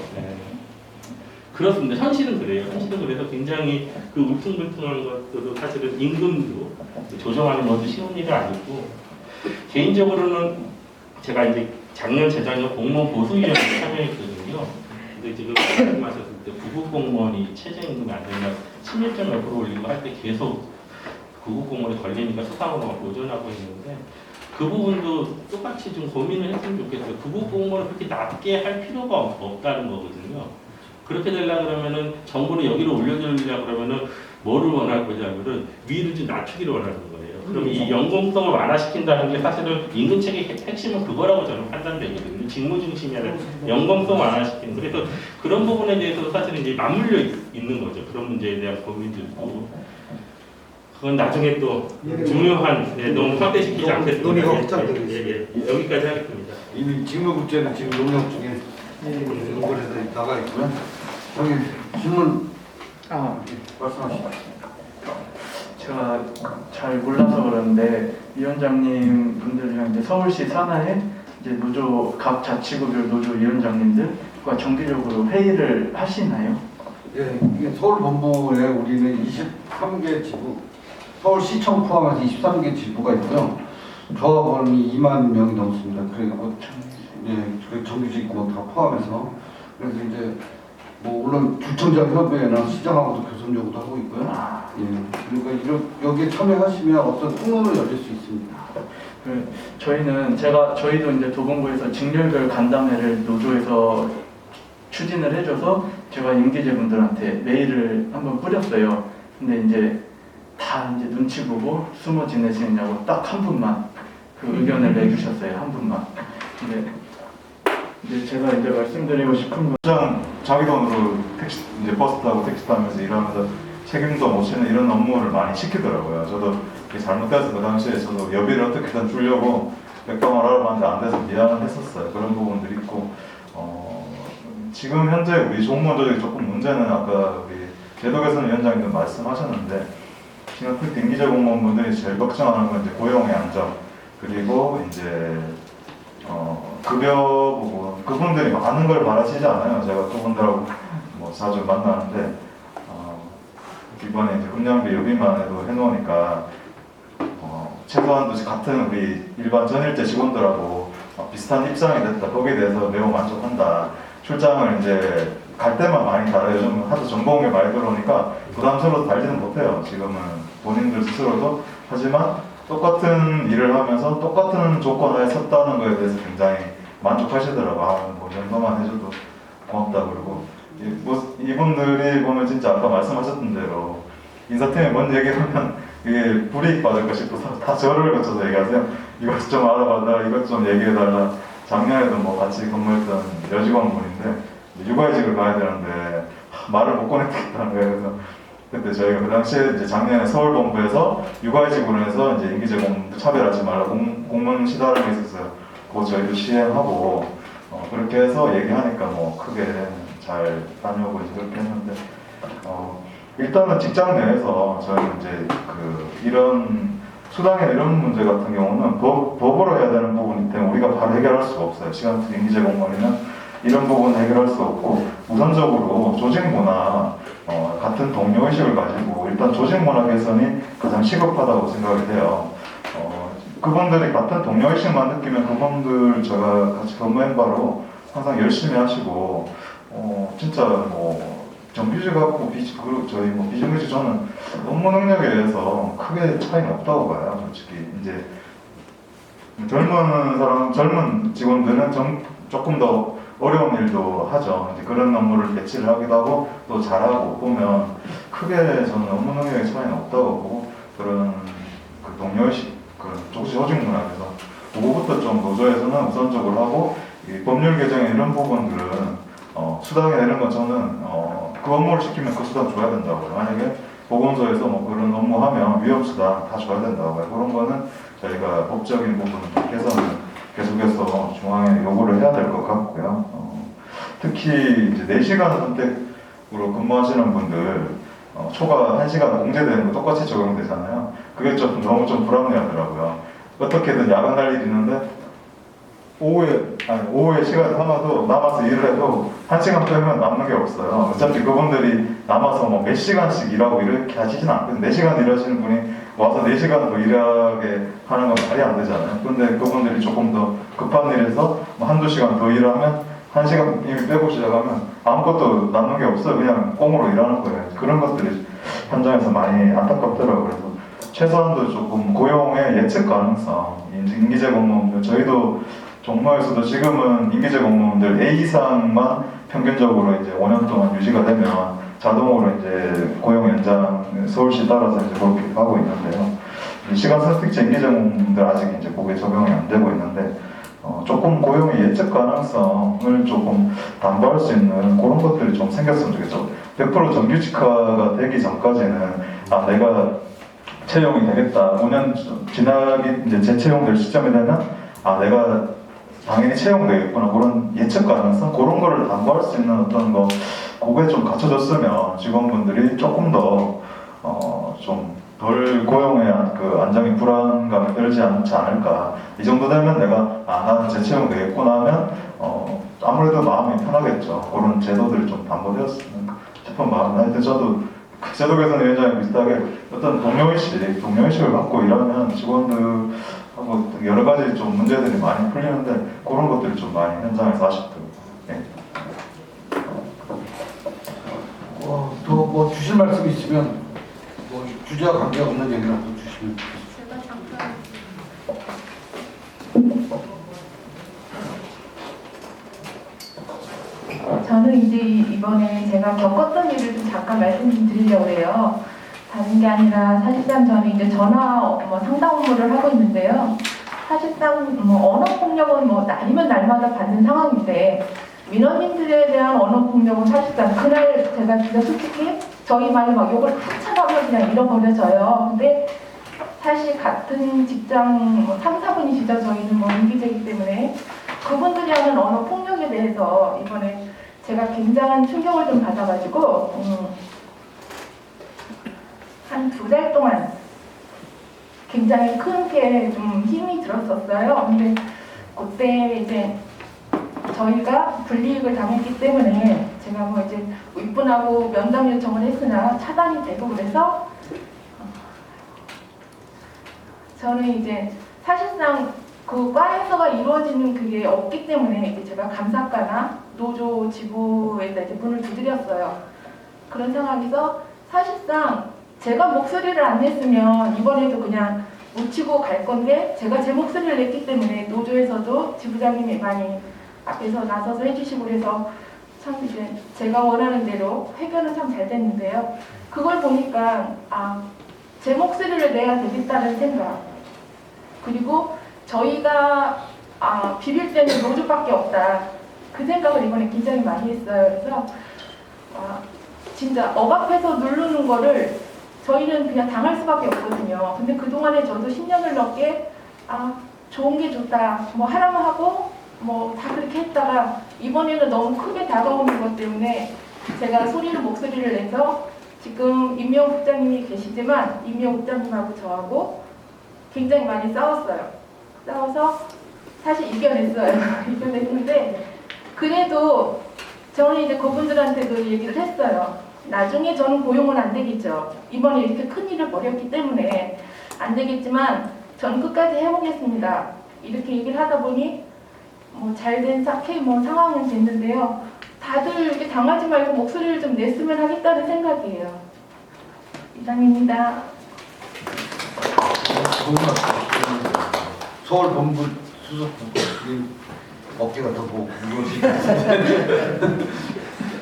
그렇습니다. 현실은 그래요. 현실은 그래서 굉장히 그 울퉁불퉁한 것들도 사실은 임금도 조정하는 것도 쉬운 일이 아니고 개인적으로는 제가 이제 작년, 재작년 공무원 보수위원회에 참여했거든요. 근데 지금 말씀하셨을 때 구급공무원이 최저임금이 안 되면 16.몇% 올리고 할 때 계속 구급공무원이 걸리니까 수상으로 보존하고 있는데 그 부분도 똑같이 좀 고민을 했으면 좋겠어요. 구급공무원을 그렇게 낮게 할 필요가 없다는 거거든요. 그렇게 되려고 그러면은 정부를 여기로 올려주려고 그러면은 뭐를 원할 거냐면은 위를 좀 낮추기를 원하는 거예요. 그럼 이 연공성을 완화시킨다는 게 사실은 임금체계 핵심은 그거라고 저는 판단되거든요. 직무 중심이 아니라 연공성 완화시키는. 그래서 그런 부분에 대해서 사실은 이제 맞물려 있는 거죠. 그런 문제에 대한 고민들도. 그건 나중에 또 중요한 너무 확대시키지 않겠습니다. 논의가 확장되고 여기까지 하겠습니다. 이미 직무국제는 지금 용역 중에 연구해서 나가 있고요. 저기 질문 말씀하시죠. 제가 잘 몰라서 그러는데 위원장님 분들이랑 이제 서울시 산하의 이제 노조 각 자치구별 노조 위원장님들과 정기적으로 회의를 하시나요? 예, 이게 서울본부에 우리는 23개 지부, 서울시청 포함해서 23개 지부가 있고요. 조합원이 2만 명이 넘습니다. 그리고 예, 그 정규직 뭐 다 포함해서 그래서 이제 뭐 물론 주청자 협의회나 시장하고도 교섭적으로 하고 있고요. 예, 그러니까 여기에 참여하시면 어떤 통로를 열릴 수 있습니다. 저희는 저희도 이제 도봉구에서 직렬별 간담회를 노조에서 추진을 해줘서 제가 임기제분들한테 메일을 한번 뿌렸어요. 근데 이제 다 이제 눈치 보고 숨어 지내시느냐고 딱 한 분만 그 의견을 내주셨어요. 한 분만. 근데 제가 이제 말씀드리고 싶은 건 자기 돈으로 택시 이제 버스 타고 택시 타면서 일하면서 책임도 못 지는 이런 업무를 많이 시키더라고요. 저도 이게 잘못돼서 그 당시에 저도 여비를 어떻게든 주려고 백방을 알아봤는데 안 돼서 미안을 했었어요. 그런 부분들이 있고 지금 현재 우리 공무원 조직이 조금 문제는 아까 우리 제도 개선 위원장님도 말씀하셨는데 지금 특히 임기제 공무원분들이 제일 걱정하는 건 이제 고용의 안정 그리고 이제 급여 부분 그분들이 많은 걸 바라시지 않아요. 제가 그분들하고 뭐 자주 만나는데 이번에 이제 훈련비 여비만 해도 해놓으니까 최소한도 같은 우리 일반 전일제 직원들하고 비슷한 입장이 됐다. 거기에 대해서 매우 만족한다. 출장을 이제 갈 때만 많이 달아요. 요즘 하도 정보공개 많이 들어오니까 부담스러워서 달지는 못해요. 지금은 본인들 스스로도. 하지만 똑같은 일을 하면서 똑같은 조건 하에 섰다는 거에 대해서 굉장히 만족하시더라고요. 뭐 이 정도만 해줘도 고맙다 그러고 이분들이 보면 진짜 아까 말씀하셨던 대로 인사팀에 뭔 얘기하면 이게 불이익 받을까 싶어서 다 저를 거쳐서 얘기하세요. 이것 좀 알아봐달라, 이것 좀 얘기해달라. 작년에도 뭐 같이 근무했던 여직원분인데 육아휴직을 가야 되는데 말을 못 꺼냈다는 거예요. 그래서 그때 저희가 그 당시에 이제 작년에 서울본부에서 육아휴직으로 해서 이제 임기제 공무원들 차별하지 말라 공문 시달하는 게 있었어요. 그거 저희도 시행하고 그렇게 해서 얘기하니까 뭐 크게 잘 다녀오고 이제 그렇게 했는데 일단은 직장 내에서 저희는 이제 이런 수당이나 이런 문제 같은 경우는 법으로 해야 되는 부분이기 때문에 우리가 바로 해결할 수가 없어요. 시간제 임기제 공무원이면 이런 부분은 해결할 수 없고 우선적으로 조직 문화, 같은 동료 의식을 가지고 일단 조직 문화 개선이 가장 시급하다고 생각이 돼요. 그분들이 같은 동료 의식만 느끼면 그분들 제가 같이 근무한 바로 항상 열심히 하시고 진짜 뭐 정규직하고 저희 뭐 비정규직 저는 업무 능력에 의해서 크게 차이는 없다고 봐요. 솔직히 이제 젊은 직원들은 조금 더 어려운 일도 하죠. 이제 그런 업무를 배치를 하기도 하고 또 잘하고 보면 크게 저는 업무 능력의 차이는 없다고 보고 그런 그 동료의식 그런 조직 문화에서 그거부터 좀 노조에서는 우선적으로 하고 이 법률 개정의 이런 부분들은 수당이나 이런 건 저는 그 업무를 시키면 그 수당 줘야 된다고 해요. 만약에 보건소에서 뭐 그런 업무 하면 위험수당 다 줘야 된다고 해요. 그런 거는 저희가 법적인 부분을 개선을 계속해서 중앙에 요구를 해야 될 것 같고요. 특히 이제 4시간 선택으로 근무하시는 분들 초과 1시간 공제되는 거 똑같이 적용되잖아요. 그게 너무 불합리하더라고요. 어떻게든 야근할 일이 있는데 오후에 시간 남아서 일을 해도 1시간 빼면 남는 게 없어요. 어차피 그분들이 남아서 뭐 몇 시간씩 일하고 이렇게 하시진 않거든요. 4시간 일하시는 분이 와서 4시간 더 일하게 하는 건 말이 안 되잖아요. 근데 그분들이 조금 더 급한 일에서 뭐 한두 시간 더 일하면 1시간 이미 빼고 시작하면 아무것도 남는 게 없어요. 그냥 꽁으로 일하는 거예요. 그런 것들이 현장에서 많이 안타깝더라고요. 그래서 최소한도 조금 고용의 예측 가능성, 임기제 공무원들 저희도 종로에서도 지금은 임기제 공무원들 A 이상만 평균적으로 이제 5년 동안 유지가 되면 자동으로 이제 고용 연장 서울시 따라서 이제 그렇게 하고 있는데요. 시간 선택제 임기제 공무원들 아직 이제 그게 적용이 안 되고 있는데 조금 고용의 예측 가능성을 조금 담보할 수 있는 그런 것들이 좀 생겼으면 좋겠죠. 100% 정규직화가 되기 전까지는 내가 채용이 되겠다. 5년 지나기 이제 재채용될 시점이 되면 내가 당연히 채용되겠구나. 그런 예측 가능성 그런 거를 담보할 수 있는 어떤 거 그게 좀 갖춰졌으면 직원분들이 조금 더 좀 덜 고용의 그 안정이 불안감을 떨지 않지 않을까. 이 정도 되면 내가 나는 재채용 되겠구나 하면 아무래도 마음이 편하겠죠. 그런 제도들이 좀 담보되었으면 싶은 마음은 하여튼 저도 그 제도 개선 위원장이 비슷하게 어떤 동료의식을 갖고 일하면 직원들하고 여러 가지 좀 문제들이 많이 풀리는데 그런 것들이 좀 많이 현장에서 아쉽더라고요. 네. 더 뭐 주실 말씀 있으면 뭐 주제와 관계없는 얘기라도 주시면. 저는 이제 이번에 제가 겪었던 일을 좀 잠깐 말씀 좀 드리려고 해요. 다른 게 아니라 사실상 저는 이제 전화 상담 업무를 하고 있는데요. 사실상 언어 폭력은 날이면 날마다 받는 상황인데 민원인들에 대한 언어 폭력은 사실상 그날 제가 진짜 솔직히 저희 말이 욕을 한참 하면 그냥 잃어버려져요. 근데 사실 같은 직장 3, 4분이시죠. 저희는 임기제이기 때문에 그분들이 하는 언어 폭력에 대해서 이번에 제가 굉장한 충격을 좀 받아가지고 한 2달 동안 굉장히 크게 좀 힘이 들었었어요. 근데 그때 이제 저희가 불이익을 당했기 때문에 제가 이제 입분하고 면담 요청을 했으나 차단이 되고 그래서 저는 이제 사실상 그 과에서가 이루어지는 그게 없기 때문에 이제 제가 감사과나 노조 지부에다 이제 문을 두드렸어요. 그런 상황에서 사실상 제가 목소리를 안 냈으면 이번에도 그냥 묻히고 갈 건데 제가 제 목소리를 냈기 때문에 노조에서도 지부장님이 많이 앞에서 나서서 해주시고 그래서 참 이제 제가 원하는 대로 해결은 참 잘 됐는데요. 그걸 보니까 제 목소리를 내야 되겠다는 생각 그리고 저희가 비빌 때는 노조밖에 없다 그 생각을 이번에 굉장히 많이 했어요. 그래서 진짜 억압해서 누르는 거를 저희는 그냥 당할 수밖에 없거든요. 근데 그동안에 저도 10년을 넘게 좋은 게 좋다 하라면 하고 뭐 다 그렇게 했다가 이번에는 너무 크게 다가오는 것 때문에 제가 목소리를 내서 지금 임명호 국장님이 계시지만 임명호 국장님하고 저하고 굉장히 많이 싸웠어요. 싸워서 사실 이겨냈어요. 이겨냈는데 그래도 저는 이제 그분들한테도 얘기를 했어요. 나중에 저는 고용은 안 되겠죠. 이번에 이렇게 큰 일을 벌였기 때문에 안 되겠지만 저는 끝까지 해보겠습니다. 이렇게 얘기를 하다 보니 뭐 잘된 상황은 됐는데요. 다들 이렇게 당하지 말고 목소리를 좀 냈으면 하겠다는 생각이에요. 이상입니다. 서울 본부 수석부 어깨가 더 무거우시고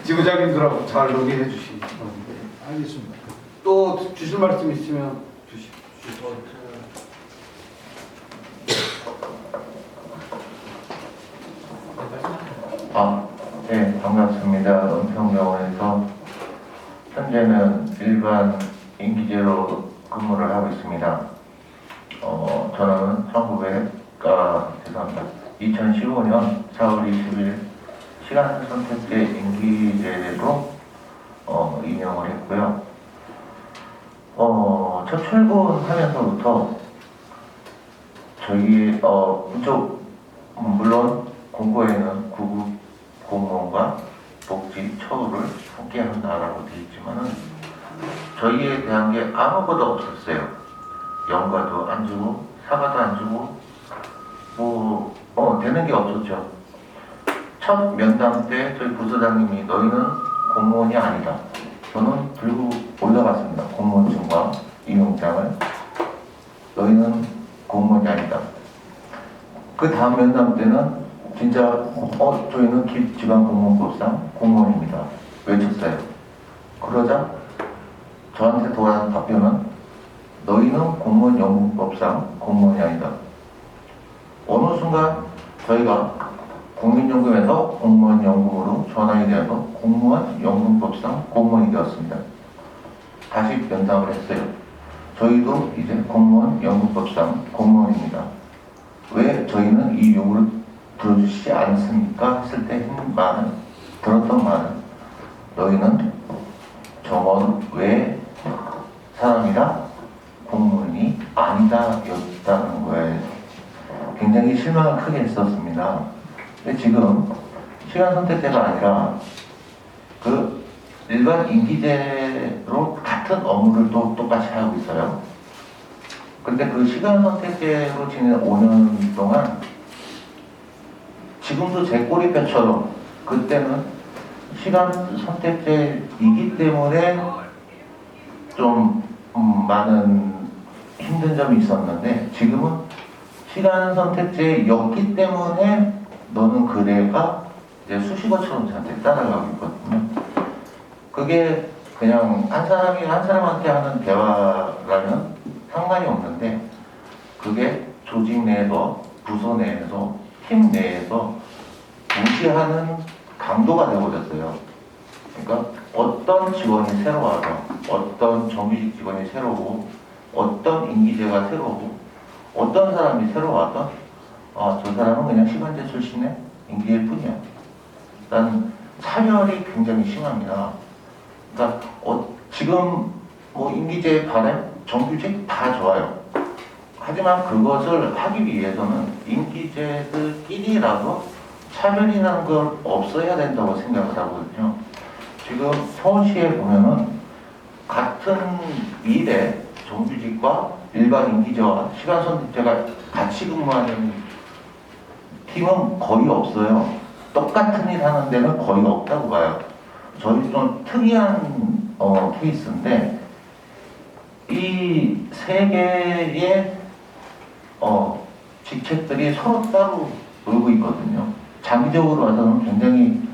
지부장님들하고 잘 논의해 주시기 바랍니다. 알겠습니다. 또 주실 말씀 있으면 주십시오. 네, 반갑습니다. 은평병원에서 현재는 일반 임기제로 근무를 하고 있습니다. 저는 2015년 4월 20일 시간 선택제 임기제로 임용을 했고요. 첫 출근하면서부터 저희 물론 공고에는 구급 공무원과 복지 처우를 함께 한다라고 되어 있지만은 저희에 대한 게 아무것도 없었어요. 연가도 안 주고 사과도 안 주고 되는 게 없었죠. 첫 면담 때 저희 부서장님이 너희는 공무원이 아니다. 저는 들고 올라갔습니다. 공무원증과 임용장을. 너희는 공무원이 아니다. 그 다음 면담 때는 진짜 저희는 지방공무원법상 공무원입니다. 외쳤어요. 그러자 저한테 돌아온 답변은 너희는 공무원연금법상 공무원이 아니다. 어느 순간 저희가 국민연금에서 공무원연금으로 전환이 되어서 공무원연금법상 공무원이 되었습니다. 다시 면담을 했어요. 저희도 이제 공무원연금법상 공무원입니다. 왜 저희는 이 요구를 들어주시지 않습니까? 했을 때 들었던 말은 너희는 정원 외 사람이라 공무원이 아니다 였다는 거에 굉장히 실망을 크게 했었습니다. 근데 지금 시간 선택제가 아니라 그 일반 임기제로 같은 업무를 또 똑같이 하고 있어요. 근데 그 시간 선택제로 지낸 5년 동안 지금도 제 꼬리뼈처럼 그때는 시간 선택제이기 때문에 좀 많은 힘든 점이 있었는데 지금은 시간 선택제였기 때문에 너는 그래가 이제 수식어처럼 저한테 따라가고 있거든요. 그게 그냥 한 사람이 한 사람한테 하는 대화라면 상관이 없는데 그게 조직 내에서 부서 내에서 팀 내에서 무시하는 강도가 되어버렸어요. 그러니까 어떤 직원이 새로 와서 어떤 정규직 직원이 새로 오고 어떤 임기제가 새로 오고 어떤 사람이 새로 와서 저 사람은 그냥 시간제 출신의 임기일 뿐이야. 난 차별이 굉장히 심합니다. 그러니까 지금 뭐 임기제 바람, 정규직 다 좋아요. 하지만 그것을 하기 위해서는 임기제들끼리라도 차별이라는 건 없어야 된다고 생각을 하거든요. 지금 서울시에 보면은 같은 일에 정규직과 일반 임기제와 시간 선택제가 같이 근무하는 팀은 거의 없어요. 똑같은 일 하는 데는 거의 없다고 봐요. 저희 좀 특이한 케이스인데 이 세 개의 직책들이 서로 따로 놀고 있거든요. 장기적으로 봐서는 굉장히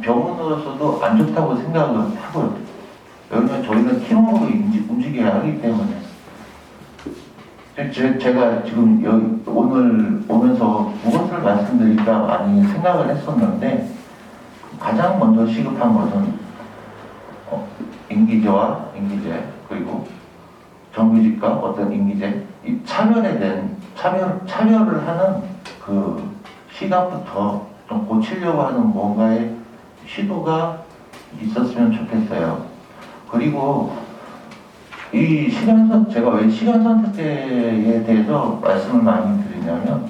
병원으로서도 안 좋다고 생각을 하고요. 왜냐하면 저희는 팀으로 움직여야 하기 때문에 제가 지금 여기 오늘 오면서 무엇을 말씀드릴까 많이 생각을 했었는데 가장 먼저 시급한 것은 임기제와 임기제 그리고 정규직과 어떤 임기제 이 차별에 대한 차별을 하는 그 시각부터 좀 고치려고 하는 뭔가의 시도가 있었으면 좋겠어요. 그리고 이 제가 왜 시간 선택제에 대해서 말씀을 많이 드리냐면,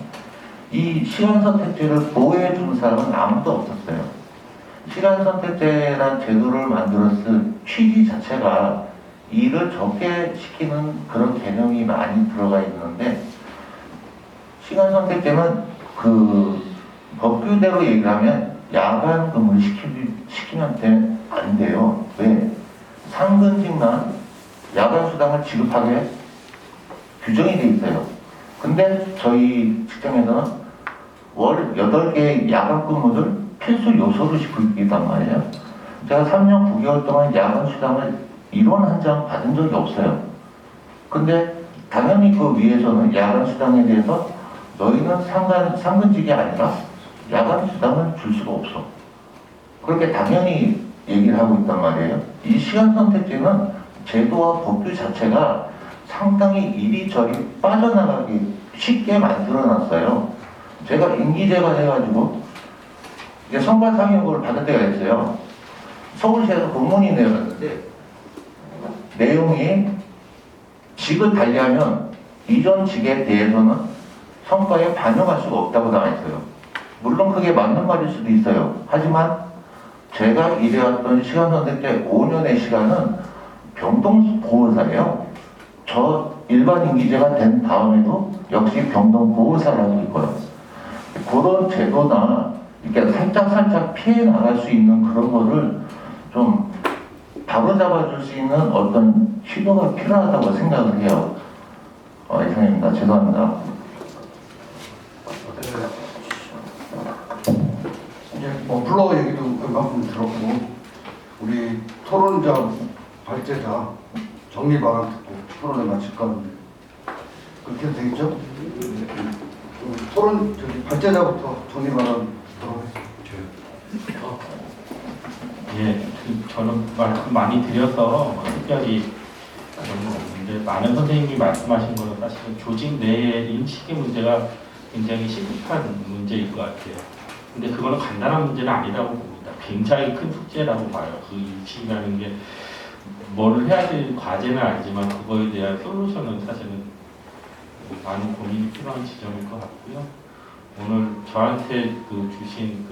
이 시간 선택제를 보호해 주는 사람은 아무도 없었어요. 시간 선택제란 제도를 만들었을 취지 자체가 일을 적게 시키는 그런 개념이 많이 들어가 있는데, 시간 선택제는 그 법규대로 얘기하면 야간 근무를 시키면 안 돼요. 왜? 상근직만 야간 수당을 지급하게 규정이 돼 있어요. 근데 저희 직장에서는 월 8개의 야간 근무를 필수 요소로 짚고 있단 말이에요. 제가 3년 9개월 동안 야간 수당을 일원 한 장 받은 적이 없어요. 근데 당연히 그 위에서는 야간 수당에 대해서 너희는 상근직이 아니라 야간 수당을 줄 수가 없어. 그렇게 당연히 얘기를 하고 있단 말이에요. 이 시간 선택제는 제도와 법규 자체가 상당히 이리저리 빠져나가기 쉽게 만들어놨어요. 제가 임기제가 해가지고 이제 성과 상여금을 받을 때가 있어요. 서울시에서 공문이 내려갔는데 내용이 직을 달리하면 이전 직에 대해서는 성과에 반영할 수가 없다고 나와 있어요. 물론 그게 맞는 말일 수도 있어요. 하지만 제가 일해왔던 시간 선택제 5년의 시간은 병동보호사예요. 저 일반 임기제가 된 다음에도 역시 병동보호사를 하고 있고요. 그런 제도나 이렇게 살짝 피해 나갈 수 있는 그런 거를 좀 바로잡아줄 수 있는 어떤 시도가 필요하다고 생각을 해요. 이상입니다. 죄송합니다. 이제 머플러 얘기도 그만큼 들었고, 우리 토론자, 발제자 정리 발언 듣고 토론을 마칠까 하는데, 그렇게 해도 되겠죠? 발제자부터 정리 발언 들어보겠습니다. 예, 저는 말씀 많이 드려서 특별히 그런 건 없는데, 많은 선생님이 말씀하신 거는 사실은 조직 내의 인식의 문제가 굉장히 심각한 문제일 것 같아요. 근데 그거는 간단한 문제는 아니라고 봅니다. 굉장히 큰 숙제라고 봐요. 그 인식이라는 게 뭘 해야 될 과제는 아니지만 그거에 대한 솔루션은 사실은 많은 고민이 필요한 지점일 것 같고요. 오늘 저한테 주신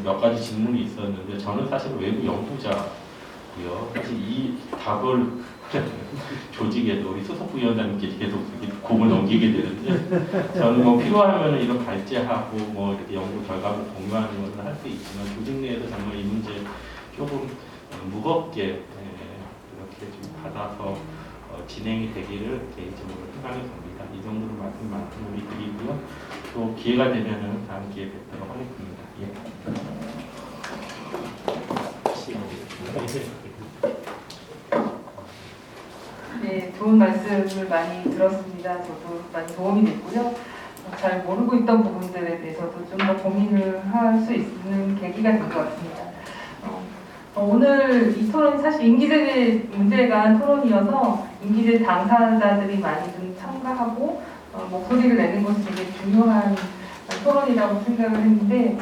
몇 가지 질문이 있었는데, 저는 사실 외부 연구자고요. 사실 이 답을 조직에도 우리 수석부위원장님께 계속 공을 넘기게 되는데, 저는 뭐 필요하면 이런 발제하고 뭐 이렇게 연구 결과를 공유하는 것은 할 수 있지만, 조직 내에서 정말 이 문제 조금 무겁게 이렇게 좀 받아서 진행이 되기를 개인적으로 희망해 봅니다. 이 정도로 말씀을 드리고요. 또 기회가 되면은 다음 기회에 뵙도록 하겠습니다. 네, 좋은 말씀을 많이 들었습니다. 저도 많이 도움이 됐고요. 잘 모르고 있던 부분들에 대해서도 좀 더 고민을 할 수 있는 계기가 된 것 같습니다. 오늘 이 토론이 사실 임기제 문제에 관한 토론이어서 임기제 당사자들이 많이 좀 참가하고 목소리를 내는 것이 되게 중요한 토론이라고 생각을 했는데,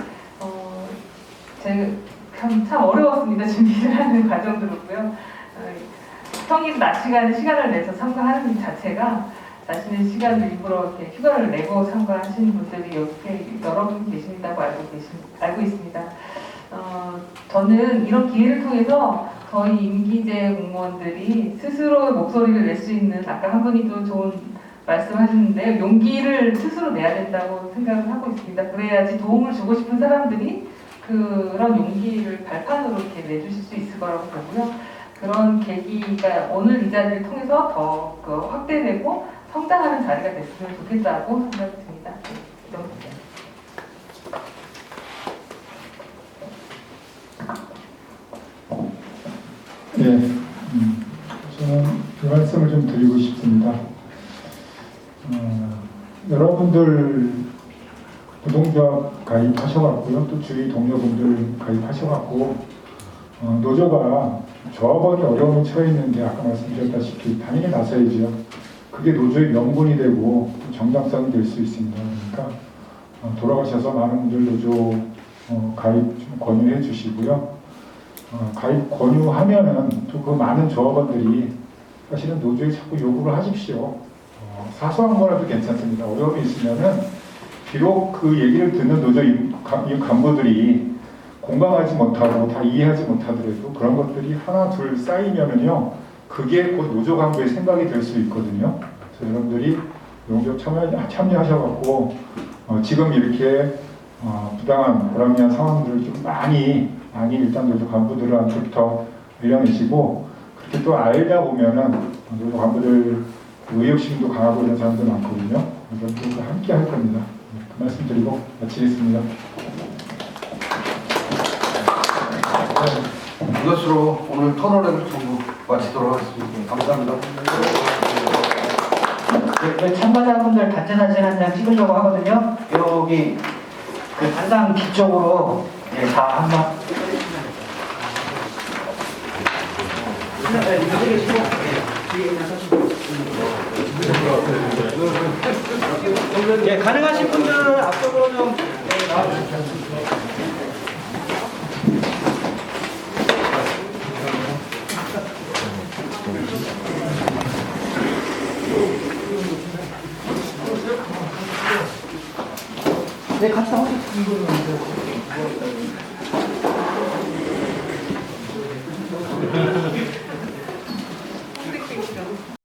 참 어려웠습니다. 준비를 하는 과정들었고요. 평일 낮 시간을 내서 참가하는 것 자체가, 자신의 시간을 일부러 이렇게 휴가를 내고 참가하시는 분들이 이렇게 여러 분 계신다고 알고 있습니다. 저는 이런 기회를 통해서 저희 임기제 공무원들이 스스로 목소리를 낼 수 있는, 아까 한 분이 또 좋은 말씀하셨는데요, 용기를 스스로 내야 된다고 생각을 하고 있습니다. 그래야지 도움을 주고 싶은 사람들이 그런 용기를 발판으로 이렇게 내주실 수 있을 거라고 보고요. 그런 계기가 오늘 이 자리를 통해서 더 확대되고 성장하는 자리가 됐으면 좋겠다고 생각이 듭니다. 이 정도입니다. 네, 저는 그 말씀을 좀 드리고 싶습니다. 여러분들 노동조합 가입하셔갖고요, 또 주위 동료분들 가입하셔갖고 노조가 조합원이 어려움에 처해 있는데, 아까 말씀드렸다시피 당연히 나서야죠. 그게 노조의 명분이 되고 정당성이 될 수 있습니다. 그러니까 돌아가셔서 많은 분들 노조 가입 좀 권유해 주시고요. 가입 권유하면은 또 그 많은 조합원들이 사실은 노조에 자꾸 요구를 하십시오. 사소한 거라도 괜찮습니다. 어려움이 있으면은 비록 그 얘기를 듣는 노조 간부들이 공감하지 못하고 다 이해하지 못하더라도 그런 것들이 하나 둘 쌓이면은요, 그게 곧 노조 간부의 생각이 될 수 있거든요. 그래서 여러분들이 용접 참여하셔갖고 지금 이렇게 부당한 불합리한 상황들을 좀 많이 일단 노조 간부들한테부터 알려내시고, 그렇게 또 알다 보면은 노조 간부들 의욕심도 강하고 이런 사람들 많거든요. 그래서 또 함께 할 겁니다. 그 말씀 드리고 마치겠습니다. 이것으로 오늘 토론회를 전부 마치도록 하겠습니다. 감사합니다. 참가자분들 단체 사진 한 장 찍으려고 하거든요. 여기 그 단상 뒤쪽으로 다 한번. 가능하신 분들은 앞쪽으로 좀 네, 같이 나오세요.